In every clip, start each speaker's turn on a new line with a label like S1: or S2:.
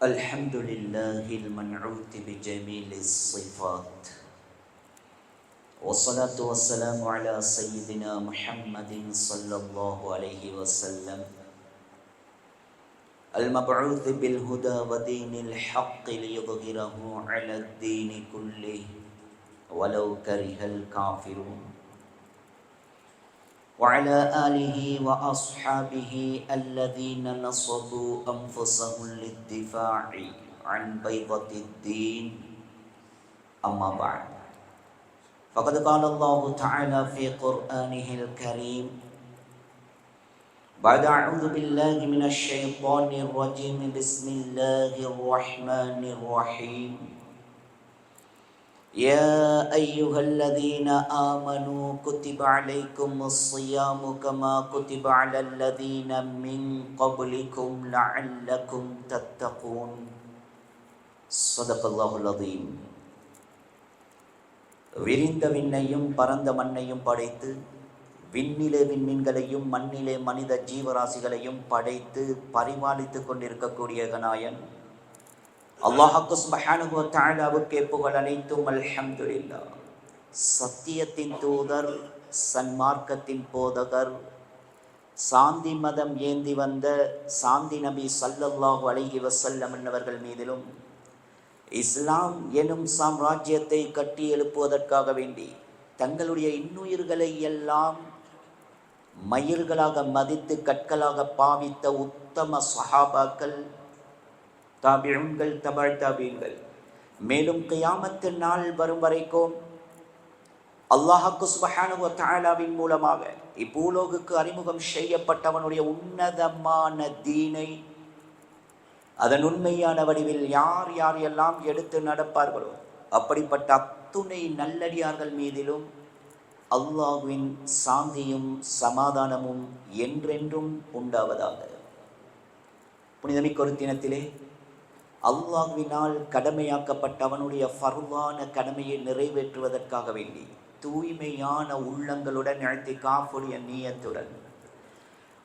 S1: الحمد لله المنعوت بجميل الصفات والصلاة والسلام على سيدنا محمد صلى الله عليه وسلم المبعوث بالهدى ودين الحق ليظهره على الدين كله ولو كره الكافرون وعلى آله وأصحابه الذين نصبوا أنفسهم للدفاع عن بيضة الدين أما بعد فقد قال الله تعالى في قرآنه الكريم بعد أعوذ بالله من الشيطان الرجيم بسم الله الرحمن الرحيم يا أيها الذين آمنوا كتب عليكم الصيام كما كتب على الذين من قبلكم لعلكم تتقون صدق الله العظيم. விரிந்த விண்ணையும் பரந்த மண்ணையும் படைத்து விண்ணிலே விண்மீன்களையும் மண்ணிலே மனித ஜீவராசிகளையும் படைத்து பரிமாளித்துக் கொண்டிருக்கக்கூடிய கனாயன் அல்லாஹ் சுப்ஹானஹு வ தஆலாவுக்கே புகழ் அனைத்தும் அல்ஹம்துலில்லாஹ். சத்தியத்தின் தூதர், சன்மார்க்கத்தின் போதகர், சாந்தி மதம் ஏந்தி வந்த சாந்தி நபி ஸல்லல்லாஹு அலைஹி வஸல்லம் என்பவர்கள் மீதிலும் இஸ்லாம் எனும் சாம்ராஜ்யத்தை கட்டி எழுப்புவதற்காக வேண்டி தங்களுடைய இன்னுயிர்களை எல்லாம் மயிர்களாக மதித்து கற்களாக பாவித்த உத்தம சஹாபாக்கள், தாபிஊன்கள், தபா தாபிஈன்கள், மேலும் கியாமத்து நாள் வரும் வரைக்கும் அல்லாஹ் சுப்ஹானஹு வ தஆலாவின் மூலமாக இப்பூலோகுக்கு அறிமுகம் செய்யப்பட்டவனுடைய உன்னதமான தீனை அதன் உண்மையான வடிவில் யார் யார் எல்லாம் எடுத்து நடப்பார்களோ அப்படிப்பட்ட அத்துணை நல்லடியார்கள் மீதிலும் அல்லாஹ்வின் சாந்தியும் சமாதானமும் என்றென்றும் உண்டாவதாக. புனிதமிக்க ஒரு தினத்திலே அல்லாஹ்வினால் கடமையாக்கப்பட்ட அவனுடைய ஃபர்லான கடமையை நிறைவேற்றுவதற்காக வேண்டி தூய்மையான உள்ளங்களுடன் இஅ்திகாஃபுடைய நியத்துடன்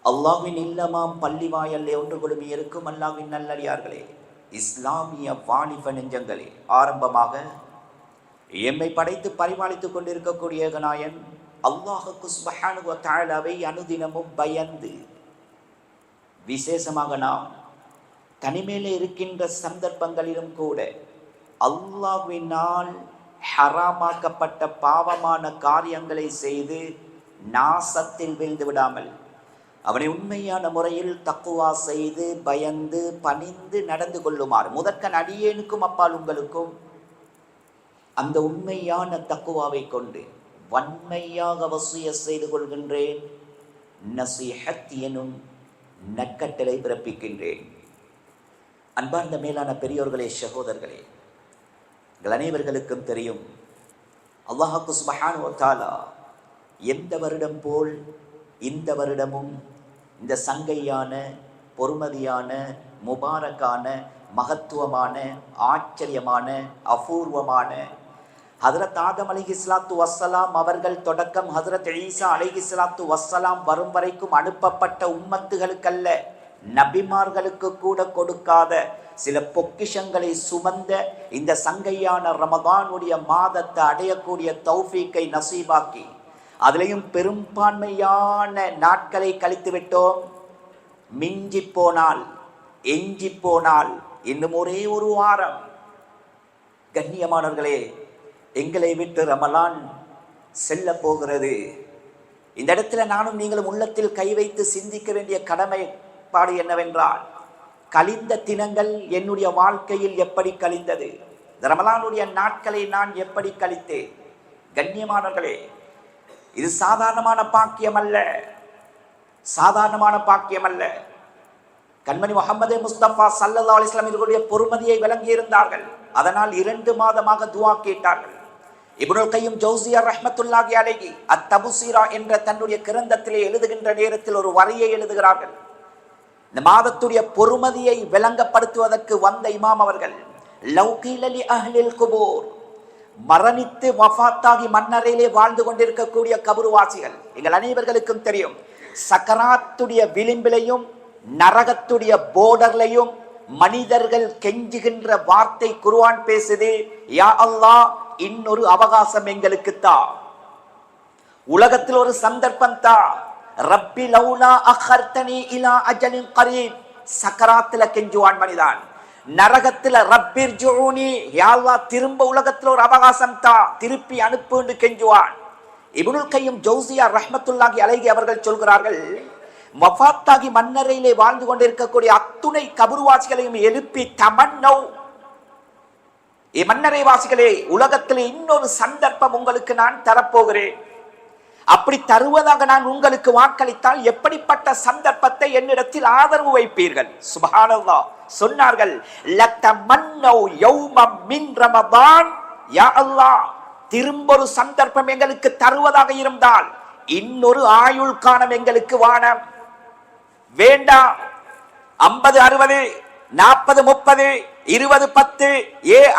S1: அல்லாஹ்வின் இல்லமாம் பள்ளி வாயல்லே ஒன்று குழுமி இருக்கும் அல்லாஹ்வின் நல்லடியார்களே, இஸ்லாமிய வாலிப நெஞ்சங்களே, ஆரம்பமாக எம்மை படைத்து பரிமாளித்துக் கொண்டிருக்கக்கூடிய ஏகநாயன் அல்லாஹ் சுப்ஹானஹு வ தஆலாவை அனுதினமும் பயந்து, விசேஷமாக நாம் தனிமேலே இருக்கின்ற சந்தர்ப்பங்களிலும் கூட அல்லாஹ்வினால் ஹராமாக்கப்பட்ட பாவமான காரியங்களை செய்து நாசத்தில் வீழ்ந்து விடாமல் அவனை உண்மையான முறையில் தக்குவா செய்து பயந்து பணிந்து நடந்து கொள்ளுமாறு முதற்கண் அடியேனுக்கும் அப்பால் உங்களுக்கும் அந்த உண்மையான தக்குவாவை கொண்டு வன்மையாக வசிய செய்து கொள்கின்றேன். நசீஹத் எனும் நற்கட்டளை பிறப்பிக்கின்றேன். அன்பார்ந்த மேலான பெரியோர்களே, சகோதரர்களே, எங்கள் அனைவர்களுக்கும் தெரியும் அல்லாஹ் சுப்ஹானஹு வ தஆலா எந்த வருடம் போல் இந்த வருடமும் இந்த சங்கையான, பொறுமதியான, முபாரக்கான, மகத்துவமான, ஆச்சரியமான, அபூர்வமான ஹதரத் ஆதம் அலைஹிஸ்ஸலாத்து வஸ்ஸலாம் அவர்கள் தொடக்கம் ஹதரத் ஈசா அலைஹிஸ்ஸலாத்து வஸ்ஸலாம் வரும் வரைக்கும் அனுப்பப்பட்ட உம்மத்துகளுக்கல்ல, நபிமார்களுக்கு கூட கொடுக்காத சில பொக்கிஷங்களை சுமந்த இந்த சங்கையான ரமதானுடைய மாதத்தை அடையக்கூடிய தௌஃபீக்கை நசீபாக்கி அதிலையும் பெரும்பான்மையான நாட்களை கழித்து விட்டோம். மிஞ்சி போனால், எஞ்சி போனால் இன்னும் ஒரே ஒரு வாரம். கண்ணியமானவர்களே, எங்களை விட்டு ரமலான் செல்ல போகிறது. இந்த இடத்துல நானும் நீங்களும் உள்ளத்தில் கை வைத்து சிந்திக்க வேண்டிய கடமைப்பாடு என்னவென்றால், கழிந்த தினங்கள் என்னுடைய வாழ்க்கையில் எப்படி கழிந்தது, ரமலானுடைய நாட்களை நான் எப்படி கழித்தேன்? கண்ணியமானவர்களே, இது சாதாரணமான பாக்கியம் அல்ல, சாதாரணமான பாக்கியம் அல்ல. கண்மணி முஹம்மது முஸ்தபா ஸல்லல்லாஹு அலைஹி வஸல்லம் இவர்களுடைய பொறுமதியை விளங்கி இருந்தார்கள். அதனால் 2 மாதமாக துஆ கேட்டார்கள். இப்னுல் கய்யிம் ஜௌஸியா ரஹ்மத்துல்லாஹி அலைஹி அத்-தப்ஸீரா என்ற தன்னுடைய கிரந்தத்திலே எழுதுகின்ற நேரத்தில் ஒரு வரியை எழுதுகிறார்கள். இந்த மாதத்துடைய பொறுமதியை விளங்கப்படுத்துவதற்கு வந்த இமாம் அவர்கள், லவ் கீல லி அஹ்லில் குபூர், மரணித்து வஃபாத்தாகி மன்னரையிலே வாழ்ந்து கொண்டிருக்கக்கூடிய கபருவாசிகள், எங்கள் அனைவர்களுக்கும் தெரியும், சக்கராத்துடைய விளிம்பிலையும் நரகத்துடைய போர்டர்லையும் மனிதர்கள் கெஞ்சுகின்ற வார்த்தை குர்ஆன் பேசுது, யா அல்லாஹ் இன்னொரு அவகாசம் எங்களுக்கு தா, உலகத்தில் ஒரு சந்தர்ப்பம் தா, ரப்பி லௌலா அഖர்தனி இலா அஜலின் கரீப். சக்கராத்துல கெஞ்சுவான் மனிதன். நரகத்துல ரப்பிர்ஜூனி, யா அல்லாஹ் திரும்ப உலகத்துல ஒரு அவகாசம் தா, திருப்பி அனுப்புன்னு கெஞ்சுவான். இப்னுல் கய்யிம் ஜௌசியா ரஹ்மத்துல்லாஹி அலைஹி அவர்கள் சொல்கிறார்கள், வஃபாத்தாகி மன்னரையிலே வாழ்ந்து கொண்டிருக்கக்கூடிய அத்துணை கபர்வாசிகளையும் எழுப்பி தமன்னவ், மன்னரை வாசிகளே, உலகத்திலே இன்னொரு சந்தர்ப்பம் உங்களுக்கு நான் தரப்போகிறேன். அப்படி தருவதாக நான் உங்களுக்கு வாக்களித்தால் எப்படிப்பட்ட சந்தர்ப்பத்தை என்னிடத்தில் ஆதரவு வைப்பீர்கள்? சுப்ஹானல்லாஹ். சொன்னார்கள், லதமன்னவ் யௌமம் மின் ரமதான், யா அல்லாஹ் திரும்ப ஒரு சந்தர்ப்பம் எங்களுக்கு தருவதாக இருந்தால் இன்னொரு ஆயுள் காலம் எங்களுக்கு வானம் வேண்டாம். 50 60 40 30 20 10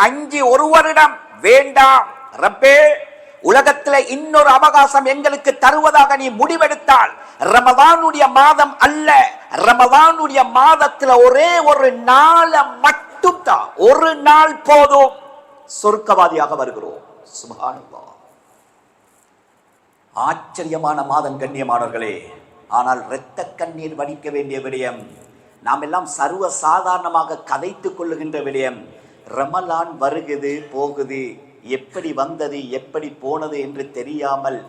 S1: 5 ஒரு வருடம் வேண்டாம். ரப்பே, உலகத்துல இன்னொரு அவகாசம் எங்களுக்கு தருவதாக நீ முடிவெடுத்தால் ரமதானுடைய மாதம் அல்ல, ரமதானுடைய மாதத்துல ஒரே ஒரு நாள் மட்டும் தான், ஒரு நாள் போதும், சொர்க்கவாதியாக வருகிறோம். சுப்ஹானல்லாஹ். ஆச்சரியமான மாதம் கண்ணியமானவர்களே. ஆனால் இரத்த கண்ணீர் வடிக்க வேண்டிய விடயம், நாம் எல்லாம் சர்வ சாதாரணமாக கதைத்துக் கொள்ளுகின்ற விடயம். ரமலான் வருகிறது போகுது, எப்படி வந்தது எப்படி போனது என்று தெரியாமல்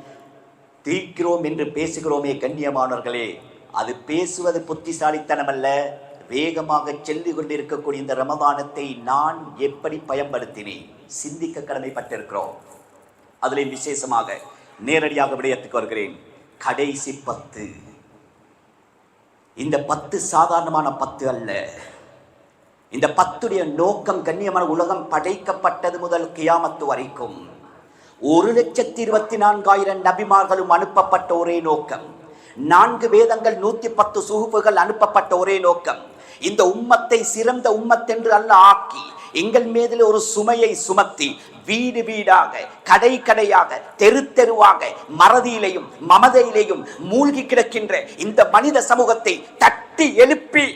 S1: தீக்கிறோம் என்று பேசுகிறோமே கண்ணியமானவர்களே. அது பேசுவது புத்திசாலித்தனம் அல்ல. வேகமாக சென்று கொண்டிருக்கக்கூடிய இந்த ரமதானத்தை நான் எப்படி பயன்படுத்தினேன் சிந்திக்க கடமைப்பட்டிருக்கிறோம். அதில் விசேஷமாக நேரடியாக விடயத்துக்கு வருகிறேன். கடைசி 10, இந்த 10 சாதாரணமான 10 அல்ல. இந்த 10 நோக்கம் கண்ணியமான, உலகம் படைக்கப்பட்டது முதல் கியாமத்து வரைக்கும் 1,24,000 நபிமார்களும் அனுப்பப்பட்ட ஒரே நோக்கம், 4 வேதங்கள் 110 சுஹுஃபுகள் அனுப்பப்பட்ட ஒரே நோக்கம், இந்த உம்மத்தை சிறந்த உம்மத்தென்று அல்ல ஆக்கி எங்கள் மீதில் ஒரு சுமையை சுமத்தி வீடு வீடாக கடை கடையாக தெரு தெருவாக மறதியிலையும் மமதையிலையும் மூழ்கி கிடக்கின்ற இந்த மனித சமூகத்தை தட்டி எழுப்பி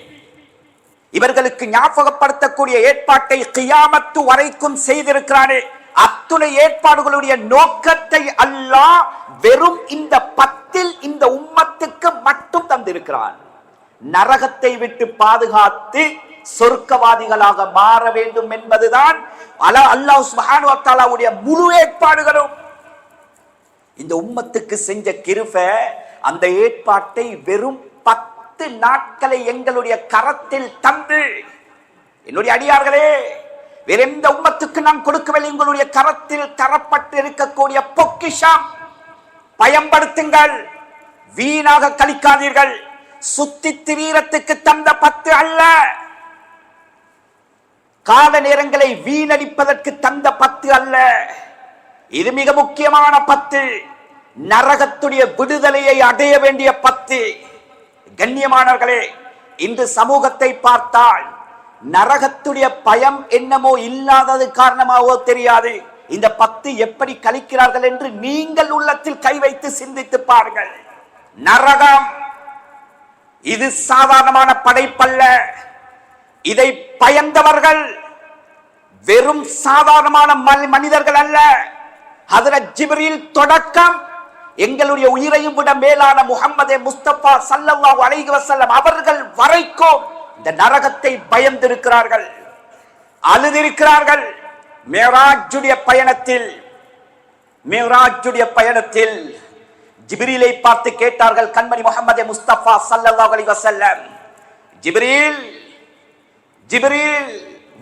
S1: இவர்களுக்கு ஞாபகப்படுத்தக்கூடிய ஏற்பாட்டை கியாமத்து வரைக்கும் செய்திருக்கிறானே. அத்துணை ஏற்பாடுகளுடைய நோக்கத்தை அல்லாஹ் வெறும் இந்த 10 இந்த உம்மத்துக்கு மட்டும் தந்திருக்கிறான். நரகத்தை விட்டு பாதுகாத்து சொர்க்கவாதிகளாக மாற வேண்டும் என்பதுதான் அல்லாஹ் சுப்ஹானஹு வ தஆலாவுடைய முழு ஏற்பாடுகளும். இந்த உம்மத்துக்கு செஞ்ச கிருபை, அந்த ஏற்பாட்டை வெறும் 10 நாட்களை எங்களுடைய கரத்தில் தந்து, என்னுடைய அடியார்களே, வேற எந்த உம்மத்துக்கு நான் கொடுக்கவில்லை, உங்களுடைய கரத்தில் தரப்பட்டு இருக்கக்கூடிய பொக்கிஷம், பயன்படுத்துங்கள், வீணாக கழிக்காதீர்கள். சுத்தி திரீரத்துக்கு தந்த 10 அல்ல, கால நேரங்களை வீணடிப்பதற்கு தந்த 10 அல்ல. இது மிக முக்கியமான 10, நரகத்துடைய விடுதலையை அடைய வேண்டிய 10. கண்ணியமானவர்களே, இன்று சமூகத்தை பார்த்தால் நரகத்துடைய பயம் என்னமோ இல்லாதது காரணமாவோ தெரியாது, இந்த 10 எப்படி கழிக்கிறார்கள் என்று நீங்கள் உள்ளத்தில் கை வைத்து சிந்தித்து பாருங்கள். நரகம் இது சாதாரணமான படைப்பல்ல. இதை பயந்தவர்கள் வெறும் சாதாரணமான மனிதர்கள் அல்ல. ஹஜ்ரத் ஜிப்ரீல் தொடக்கம் எங்களுடைய உயிரையும் விட மேலான முஹம்மதே முஸ்தபா ஸல்லல்லாஹு அலைஹி வஸல்லம் அவர்கள் வரைக்கும் இந்த நரகத்தை பயந்திருக்கிறார்கள், அழுதிருக்கிறார்கள். மேராஜுடைய பயணத்தில் ஜிப்ரீலை பார்த்து கேட்டார்கள் கண்மணி முஹம்மதே முஸ்தபா ஸல்லல்லாஹு அலைஹி வஸல்லம், ஜிப்ரீல்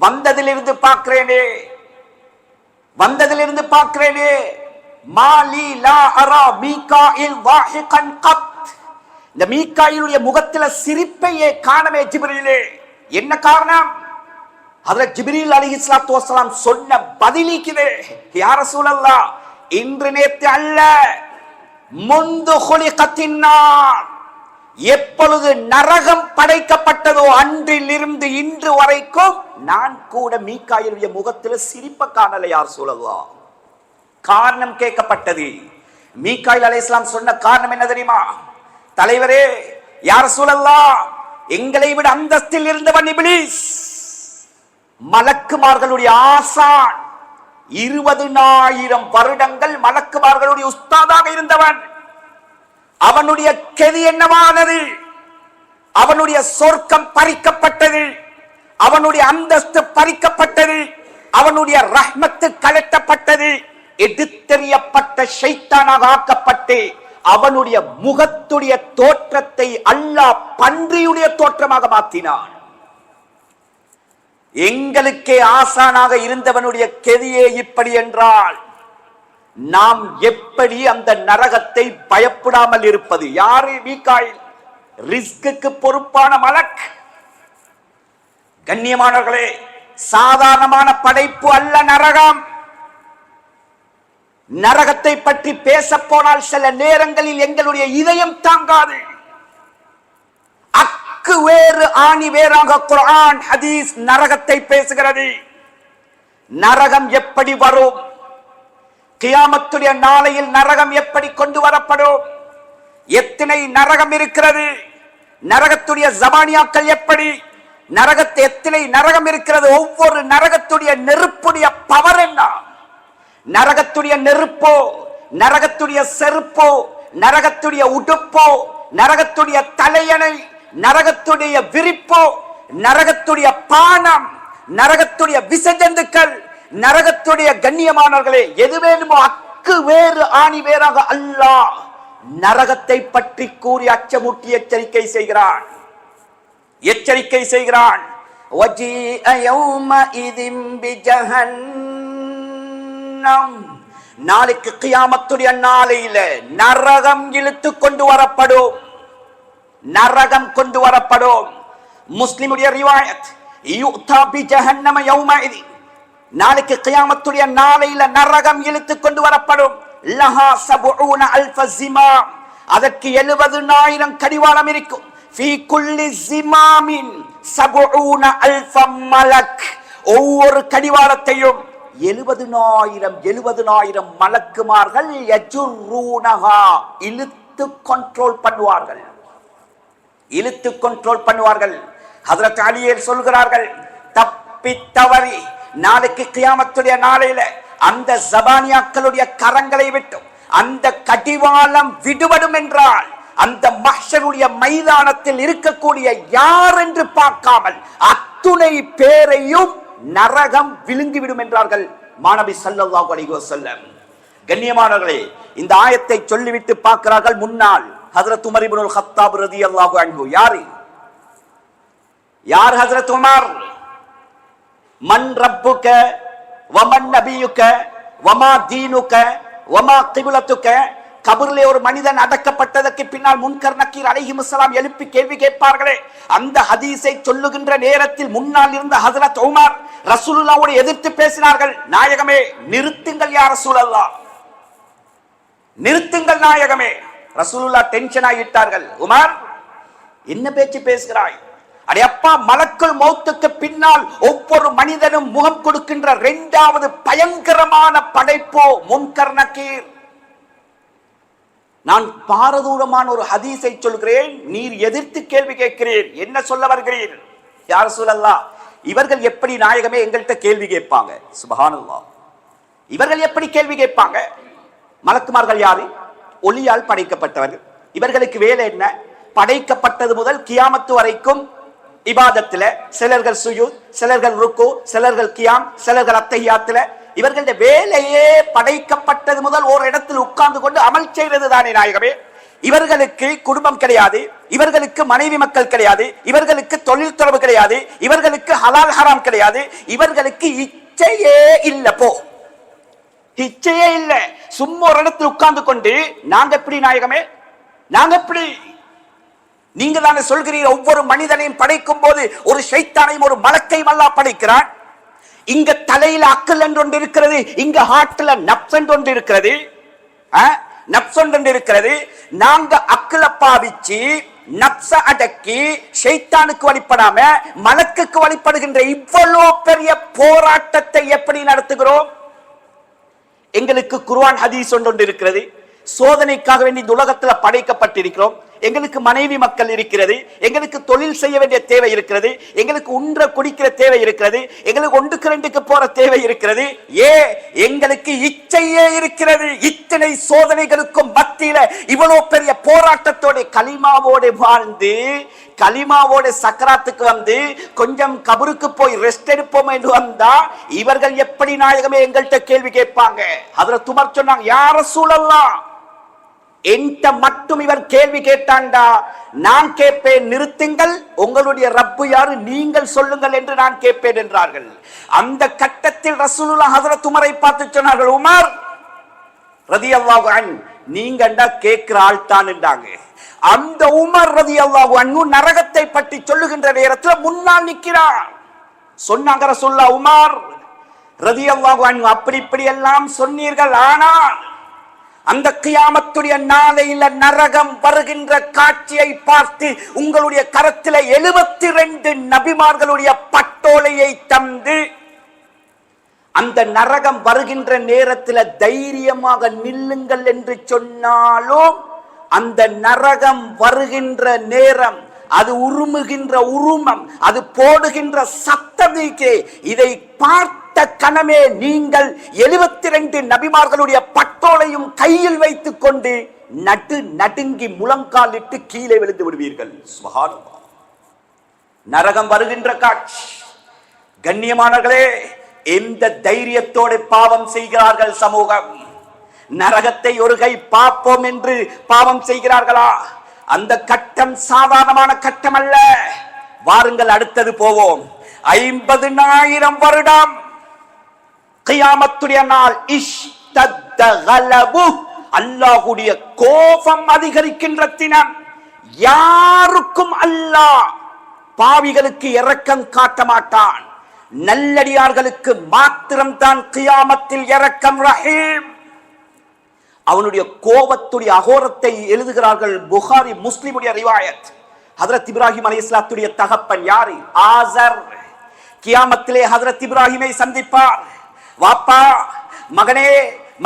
S1: வந்ததிலிருந்து பார்க்கிறேனே மாலி லா அரா மீகாயில் வாஹிகன் கத், இந்த மீகாயிலுடைய முகத்தில சிரிப்பையே காணவே ஜிப்ரீலே, என்ன காரணம்? ஹஜ்ரத் ஜிப்ரீல் அலைஹிஸ்ஸலாத்து வஸ்ஸலாம் சொன்ன பதிலுக்குதே, யா ரசூலல்லாஹ், இன்று நேத்து அல்ல, முந்து குலிகத்தின் நார், எப்பொழுது நரகம் படைக்கப்பட்டதோ அன்றிலிருந்து இன்று வரைக்கும் நான் கூட மீகாயிலுடைய முகத்தில் சிரிப்ப காணல யா ரசூலல்லாஹ். காரணம் கேட்கப்பட்டது. மீகாயில் அலைஹிஸ்ஸலாம் சொன்ன காரணம் என்ன தெரியுமா? தலைவரே, யா ரசூலல்லாஹ், எங்களை விட அந்தஸ்தில் இருந்தவன் இப்லீஸ், மலக்குமார்களுடைய ஆசான், 20,000 வருடங்கள் மலக்குமார்களுடைய உஸ்தாதாக இருந்தவன். அவனுடைய கெதி என்னவானது? அவனுடைய சொர்க்கம் பறிக்கப்பட்டது, அவனுடைய அந்தஸ்து பறிக்கப்பட்டது, அவனுடைய ரஹ்மத்து கலட்டப்பட்டது, எடுத்தெறியப்பட்ட ஷைத்தானாக ஆக்கப்பட்டு அவனுடைய முகத்துடைய தோற்றத்தை அல்லாஹ் பன்றியுடைய தோற்றமாக மாற்றினான். எங்களுக்கே ஆசானாக இருந்தவனுடைய கெதியே இப்படி என்றால் நாம் எப்படி அந்த நரகத்தை பயப்படாமல் இருப்பது? யாரு? மீகாயில், ரிஸ்க்கு பொறுப்பான மலக். கண்ணியமானவர்களே, சாதாரணமான படைப்பு அல்ல நரகம். நரகத்தை பற்றி பேச போனால் சில நேரங்களில் எங்களுடைய இதயம் தாங்காது. அக்கு வேறு ஆணி வேறாக குர்ஆன் ஹதீஸ் நரகத்தை பேசுகிறது. நரகம் எப்படி வரும்? கியாமத்துடைய நாளையில் நரகம் எப்படி கொண்டு வரப்படும்? எத்தனை நரகம் இருக்கிறது? நரகத்துடைய ஜபானியாக்கள் எப்படி? நரகத்தை எத்தனை நரகம் இருக்கிறது? ஒவ்வொரு நரகத்துடைய நெருப்புடைய பவர் என்ன? நரகத்துடைய நெருப்போ, நரகத்துடைய செருப்போ, நரகத்துடைய உடுப்போ, நரகத்துடைய தலையணை, நரகத்துடைய விரிப்போ, நரகத்துடைய பானம், நரகத்துடைய விசஜந்துக்கள், நரகத்துடைய கண்ணியமானவர்களே எது வேணுமோ அக்கு வேறு ஆணி வேறாக அல்லாஹ் நரகத்தை பற்றி கூறி அச்சமூட்டி எச்சரிக்கை செய்கிறான். எச்சரிக்கை செய்கிறான். வஜீஅ யௌமஇதின் பிஜஹன்னம், நாளைக்கு கியாமத்துடைய நாளையில நரகம் இழுத்து கொண்டு வரப்படும். நரகம் கொண்டு வரப்படும். முஸ்லிமுடைய ரிவாயத், யுத்தா பிஜஹன்னம யௌமஇதின், நாளைக்கு கியாமத்துடைய நாளையில நரகம் இழுத்து கொண்டு வரப்படும். லஹா சபூன அல்ஃப ஸிமாம், அதற்கு 70,000 கடிவாளம் இருக்கும். ஃபீ குல்லி ஸிமாமின் சபூன அல்ஃப மலக், ஒவ்வொரு கடிவாளத்தையும் 70,000 மலக்குமார்கள் யஜுர்ரூனஹா, இழுத்து கண்ட்ரோல் பண்ணுவார்கள். இழுத்து கண்ட்ரோல் பண்ணுவார்கள். ஹஜ்ரத் அலியே சொல்கிறார்கள், தப்பி தவறி நாளைக்கு கியாமத்துடைய நாளையில அந்த ஜபானியாக்களுடைய கரங்களை விட்டு அந்த கடிவாளம் விடுபடும் என்றால் அந்த மஹ்ஷருடைய மைதானத்தில் இருக்கக்கூடிய யார் என்று பார்க்காமல் அத்துணை பேரையும் நரகம் விழுங்கிவிடும் என்றார்கள் மாநபி ஸல்லல்லாஹு அலைஹி வஸல்லம். கண்ணியமானவர்களே, இந்த ஆயத்தை சொல்லிவிட்டு பார்க்கிறார்கள் முன்னால் ஹஜ்ரத் உமர் இப்னுல் கத்தாப் ரலியல்லாஹு அன்ஹு. யார் ஹஜ்ரத் உமர்? மன் ரப்புக வமன் நபியுக வமா தீனுக வமா கிப்லத்துக. கபரிலே ஒரு மனிதன் அடக்கப்பட்டதற்கு பின்னால் முன்கர் நக்கீர் அலைஹிஸ்ஸலாம் எழுப்பி கேள்வி கேட்பார்களே, அந்த ஹதீஸை சொல்லுகின்ற நேரத்தில் முன்னால் இருந்த ஹஜ்ரத் உமர் ரசூலுல்லாஹ்வோடு எதிர்த்து பேசினார்கள். நாயகமே, நிறுத்துங்கள் யா ரசூலல்லாஹ், நிறுத்துங்கள் நாயகமே. ரசூலுல்லாஹ் டென்ஷன் ஆகிட்டார்கள். உமர், என்ன பேச்சு பேசுகிறாய்? அடே அப்பா, மலக்குல் மௌத்துக்கு பின்னால் ஒவ்வொரு மனிதனும் முகம் கொடுக்கின்ற 2வது பயங்கரமான படைப்போ முன்கர் நக்கீர். நான் பாரதூரமான ஒரு ஹதீஸை சொல்கிறேன், நீர் எதிர்த்து கேள்வி கேட்கிறேன், என்ன சொல்ல வருகிறீர்? யா ரசூலல்லாஹ், இவர்கள் எப்படி நாயகமே எங்கள்கிட்ட கேள்வி கேட்பாங்க? சுப்ஹானல்லாஹ், இவர்கள் எப்படி கேள்வி கேட்பாங்க? மலக்குமார்கள் யாரு? ஒளியால் படைக்கப்பட்டவர்கள். இவர்களுக்கு வேலை என்ன? படைக்கப்பட்டது முதல் கியாமத்து வரைக்கும் இபாதத்துல, சிலர்கள் சுஜூத், சிலர்கள் ருக்கு, சிலர்கள் கியாம், சிலர்கள் அத்தஹியாத்துல. இவர்களுடைய வேலையே படைக்கப்பட்டது முதல் ஒரு இடத்தில் உட்கார்ந்து கொண்டு அமல் செய்வது தானே நாயகமே. இவர்களுக்கு குடும்பம் கிடையாது, இவர்களுக்கு மனைவி மக்கள் கிடையாது, இவர்களுக்கு தொழில் தொடர்பு கிடையாது, இவர்களுக்கு ஹலால் ஹராம் கிடையாது, இவர்களுக்கு இச்சையே இல்ல. போ, இச்சையே இல்ல. சும்மா ஒரு இடத்தில் உட்கார்ந்து கொண்டு நாங்க எப்படி நாயகமே, நாங்க எப்படி? நீங்க தானே சொல்கிறீங்க, ஒவ்வொரு மனிதனையும் படைக்கும் போது ஒரு ஷைத்தானையும் ஒரு மலக்கையும் அல்லாஹ் படைக்கிறான். இங்க தலையில அக்கல் என்று ஒன்று இருக்கிறது, இங்க ஹார்ட்ல நப்ஸ் என்று ஒன்று இருக்கிறது, நப்ஸ் ஒன்று இருக்கிறது. நாங்க அக்கல பாவிச்சு நப்ச அடக்கி ஷைத்தானுக்கு வழிபடாம மலக்குக்கு வழிபடுகின்ற இவ்வளவு பெரிய போராட்டத்தை எப்படி நடத்துகிறோம்? எங்களுக்கு குர்ஆன் ஹதீஸ் ஒன்று இருக்கிறது. சோதனைக்காக வேண்டி இந்த உலகத்தில் படைக்கப்பட்டிருக்கிறோம். எங்களுக்கு மனைவி மக்கள் இருக்கிறது, எங்களுக்கு தொழில் செய்ய வேண்டிய தேவை இருக்கிறது, எங்களுக்கு உண்ற குடிக்கிற தேவை இருக்கிறது, எங்களுக்கு ஒன்றுக்கு ரெண்டுக்கு போற தேவை இருக்கிறது, எங்களுக்கு இச்சையே இருக்கிறது. இத்தனை சோதனைகளுக்கும் மத்தியில இவ்வளவு பெரிய போராட்டத்தோட கலிமாவோடு வாழ்ந்து கலிமாவோட சக்கராத்துக்கு வந்து கொஞ்சம் கபருக்கு போய் ரெஸ்ட் எடுப்போம் என்று வந்தா இவர்கள் எப்படி நாயகமே எங்கள்கிட்ட கேள்வி கேட்பாங்க. ஹஜ்ரத் உமர் சொன்னாங்க, யா ரசூலல்லாஹ், என்கிட்ட மட்டும் இவர் கேள்வி கேட்டாண்டா நான் கேட்பேன், நிறுத்துங்கள், உங்களுடைய ரப்பு யாரு நீங்கள் சொல்லுங்கள் என்று நான் கேட்பேன் என்றார்கள். அந்த கட்டத்தில் ரசூலுல்லாஹ் ஹஜ்ரத் உமரை பார்த்து சொன்னார்கள், உமர் ரலியல்லாஹு அன்ஹு, நீங்கண்டா கேட்கிற ஆள் தான் என்றாங்க. அந்த உமர் ரலியல்லாஹு அன்ஹு நரகத்தை பற்றி சொல்லுகின்ற நேரத்தில் முன்னால் நிற்கிறார். சொன்னாங்க ரசூலுல்லாஹ், உமர் ரலியல்லாஹு அன்ஹு, அப்படி இப்படி எல்லாம் சொன்னீர்கள், ஆனால் அந்த கியாமத்துடைய நாளையில நரகம் வருகின்ற காட்சியை பார்த்து உங்களுடைய கரத்தில் 72 நபிமார்களுடைய பட்டோலையை தந்து அந்த நரகம் வருகின்ற நேரத்தில் தைரியமாக நில்லுங்கள் என்று சொன்னாலும் அந்த நரகம் வருகின்ற நேரம், அது உருமுகின்ற உருமம், அது போடுகின்ற சத்தமிக்கே, இதை பார்த்த கணமே நீங்கள் 72 நபிமார்களுடைய பட்டோலையும் கையில் வைத்துக் கொண்டு நடுங்கி முழங்காலிட்டு கீழே விழுந்து விடுவீர்கள். சுப்ஹானல்லாஹ். நரகம் வருகின்ற காட்சி. கண்ணியமானவர்களே, எந்த தைரியத்தோடு பாவம் செய்கிறார்கள் சமூகம்? நரகத்தை ஒரு கை பார்ப்போம் என்று பாவம் செய்கிறார்களா? அந்த கட்டம் சாதாரணமான கட்டம் அல்ல. வாருங்கள், அடுத்தது போவோம். 50,000 வருடம் கியாமத்துடைய நாள். இஷ்தத்த கலபு, அல்லாஹ்வுடைய கோபம் அதிகரிக்கின்ற தினம். யாருக்கும் அல்லாஹ் பாவிகளுக்கு இரக்கம் காட்ட மாட்டான். நல்லடியார்களுக்கு மாத்திரம்தான் கியாமத்தில் இரக்கம். ரஹீம். அவனுடைய கோபத்துடைய அகோரத்தை எழுதுகிறார்கள் புகாரி முஸ்லிமுடைய ரிவாயத். ஹஜ்ரத் இப்ராஹிம் அலைஹிஸ்ஸலாத்துடைய தகப்பன் யாரு? ஆசர். கியாமத்திலே ஹஜ்ரத் இப்ராஹிமை சந்திப்பார். வாப்பா, மகனே,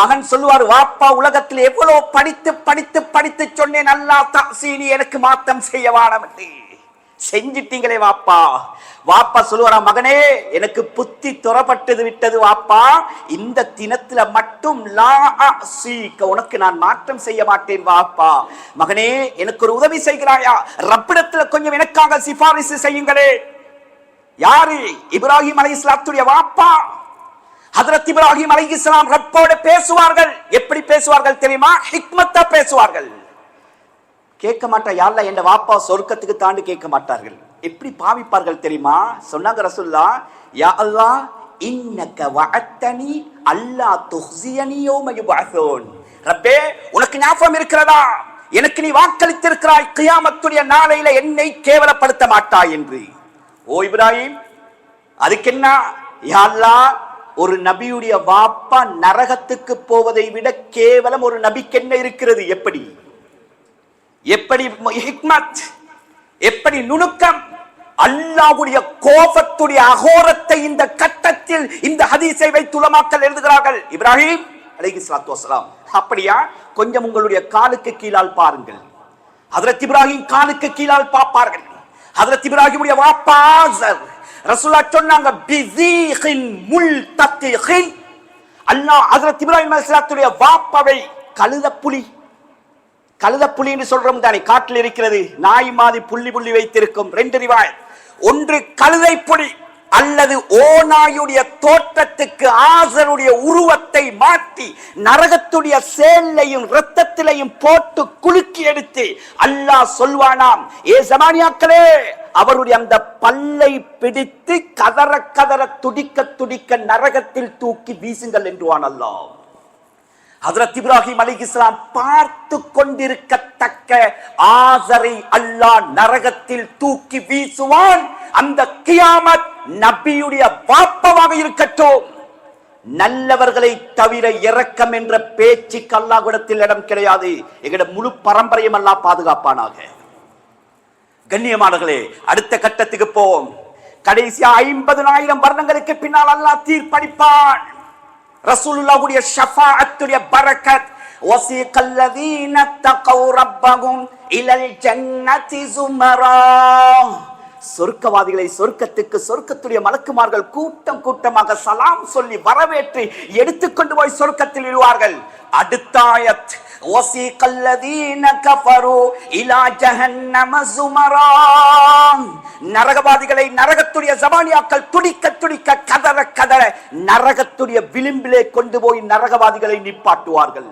S1: மகன் சொல்லுவார், வாப்பா, உலகத்தில் எவ்வளவு படித்து படித்து படித்து சொன்னேன், அல்லாஹ் தஅசீனி, எனக்கு மாத்தம் செய்ய வானம் என்று செஞ்சிட்டீங்களே வாப்பா. வாப்பா சொல்லுவாரா, மகனே, எனக்கு புத்தி துறப்பட்டது விட்டது வாப்பா, இந்த தினத்துல மட்டும் லா அஸீக, உனக்கு நான் மாற்றம் செய்ய மாட்டேன் வாப்பா. மகனே, எனக்கு ஒரு உதவி செய்கிறாயா? ரப்பிடத்துல கொஞ்சம் எனக்காக சிபாரிசு செய்யுங்களே. யாரு? இப்ராஹிம் அலைஹிஸ்ஸலாத்துடைய வாப்பா. ஹஜ்ரத் இப்ராஹிம் அலைஹிஸ்ஸலாம் ரப்போடு பேசுவார்கள். எப்படி பேசுவார்கள் தெரியுமா? ஹிக்மத்தா பேசுவார்கள். கேட்க மாட்டா, யா அல்லாஹ் என் வாப்பா சொர்க்கத்துக்கு தாண்டி கேட்க மாட்டார்கள். எப்படி பாவிப்பார்கள் தெரியுமா? சொன்னாங்க ரசூலுல்லாஹ், யா அல்லாஹ், இன்னக வஅத்தனி அல்லா துஹ்ஸியனி யௌம யுபஅஸூன். ரப்பே, உனக்கு ஞாபகம் இருக்கிறதா? எனக்கு நீ வாக்களித்திருக்கிறாய், கியாமத்துடைய நாளையில என்னை கேவலப்படுத்த மாட்டாய் என்று. ஓ இப்ராஹிம், அதுக்கு என்ன? யா அல்லாஹ், ஒரு நபியுடைய வாப்பா நரகத்துக்கு போவதை விட கேவலம் ஒரு நபிக்கு என்ன இருக்கிறது? எப்படி எப்படி ஹிக்மத், எப்படி நுணுக்கம்! அல்லாஹ்வுடைய கோபத்துடைய அகோரத்தை இந்த கட்டத்தில் இந்த ஹதீஸை வைத்து உலமாக்கள் எழுதுகிறார்கள். இப்ராஹிம் அலைஹிஸ்ஸலாத்து வஸலாம், அப்படியா? கொஞ்சம் உங்களுடைய காலுக்கு கீழால் பாருங்கள். ஹஜ்ரத் இப்ராஹிம் காலுக்கு கீழால் பார்ப்பார்கள். ஹஜ்ரத் இப்ராஹிமுடைய வாப்பா ஆஸர். ரசூலுல்லாஹ் சொன்னாங்க, பிஸீகின் முல்தத்திகின். அல்லாஹ் ஹஜ்ரத் இப்ராஹிம் அலைஹிஸ்ஸலாத்துடைய வாப்பாவை கழுதப்புலி, கழுதப்புலின்னு சொல்றோம் தானே, காட்டில் இருக்கிறது, நாய் மாதிரி புள்ளி புள்ளி வைத்திருக்கும். 2 ரிவாயத். ஒன்று கழுதை புலி அல்லது ஓநாயுடைய தோற்றத்துக்கு ஆசருடைய உருவத்தை மாற்றி நரகத்துடைய சேலையும் இரத்தத்திலையும் போட்டு குலுக்கி எடுத்து அல்லாஹ் சொல்வானாம், ஏ ஜமானியாக்களே, அவருடைய அந்த பல்லை பிடித்து கதற கதற துடிக்க துடிக்க நரகத்தில் தூக்கி வீசுங்கள் என்றுவான் அல்லாஹ். ஹஜ்ரத் இப்ராஹிம் அலைஹிஸ்ஸலாம் பார்த்து கொண்டிருக்கத்தக்க ஆசரை அல்லாஹ் நரகத்தில் தூக்கி வீசுவான். அந்த கியாமத் நபியுடைய வாப்பமாக இருக்கட்டும். நல்லவர்களை தவிர இரக்கம் என்ற பேச்சுக்கு அல்லாஹ்விடத்தில் இடம் கிடையாது. எங்கட முழு பரம்பரையும் அல்லாஹ் பாதுகாப்பானாக. கண்ணியமானவர்களே, அடுத்த கட்டத்துக்கு போவோம். கடைசியா 50,000 வருடங்களுக்கு பின்னால் அல்லாஹ் தீர்ப்பளிப்பான். ரசூலுல்லாஹ்வுடைய ஷஃபாஅத்துடைய பரக்கத், وَسِيقَ الَّذِينَ اتَّقَوْا رَبَّهُمْ إِلَى الْجَنَّةِ زُمَرًا. சொர்க்கவாதிகளை சொர்க்கத்துக்கு சொர்க்கத்துடைய மலக்குமார்கள் கூட்டம் கூட்டமாக சலாம் சொல்லி வரவேற்று எடுத்துக்கொண்டு போய் சொர்க்கத்தில் விடுவார்கள். அடுத்த ஆயத், وَسِيقَ الَّذِينَ كَفَرُوا إِلَى جَهَنَّمَ زُمَرًا. நரகவாதிகளை நரகத்துடைய ஜபானியாக்கள் துடிக்க துடிக்க கதற கதற நரகத்துடைய விளிம்பிலே கொண்டு போய் நரகவாதிகளை நிப்பாட்டுவார்கள்.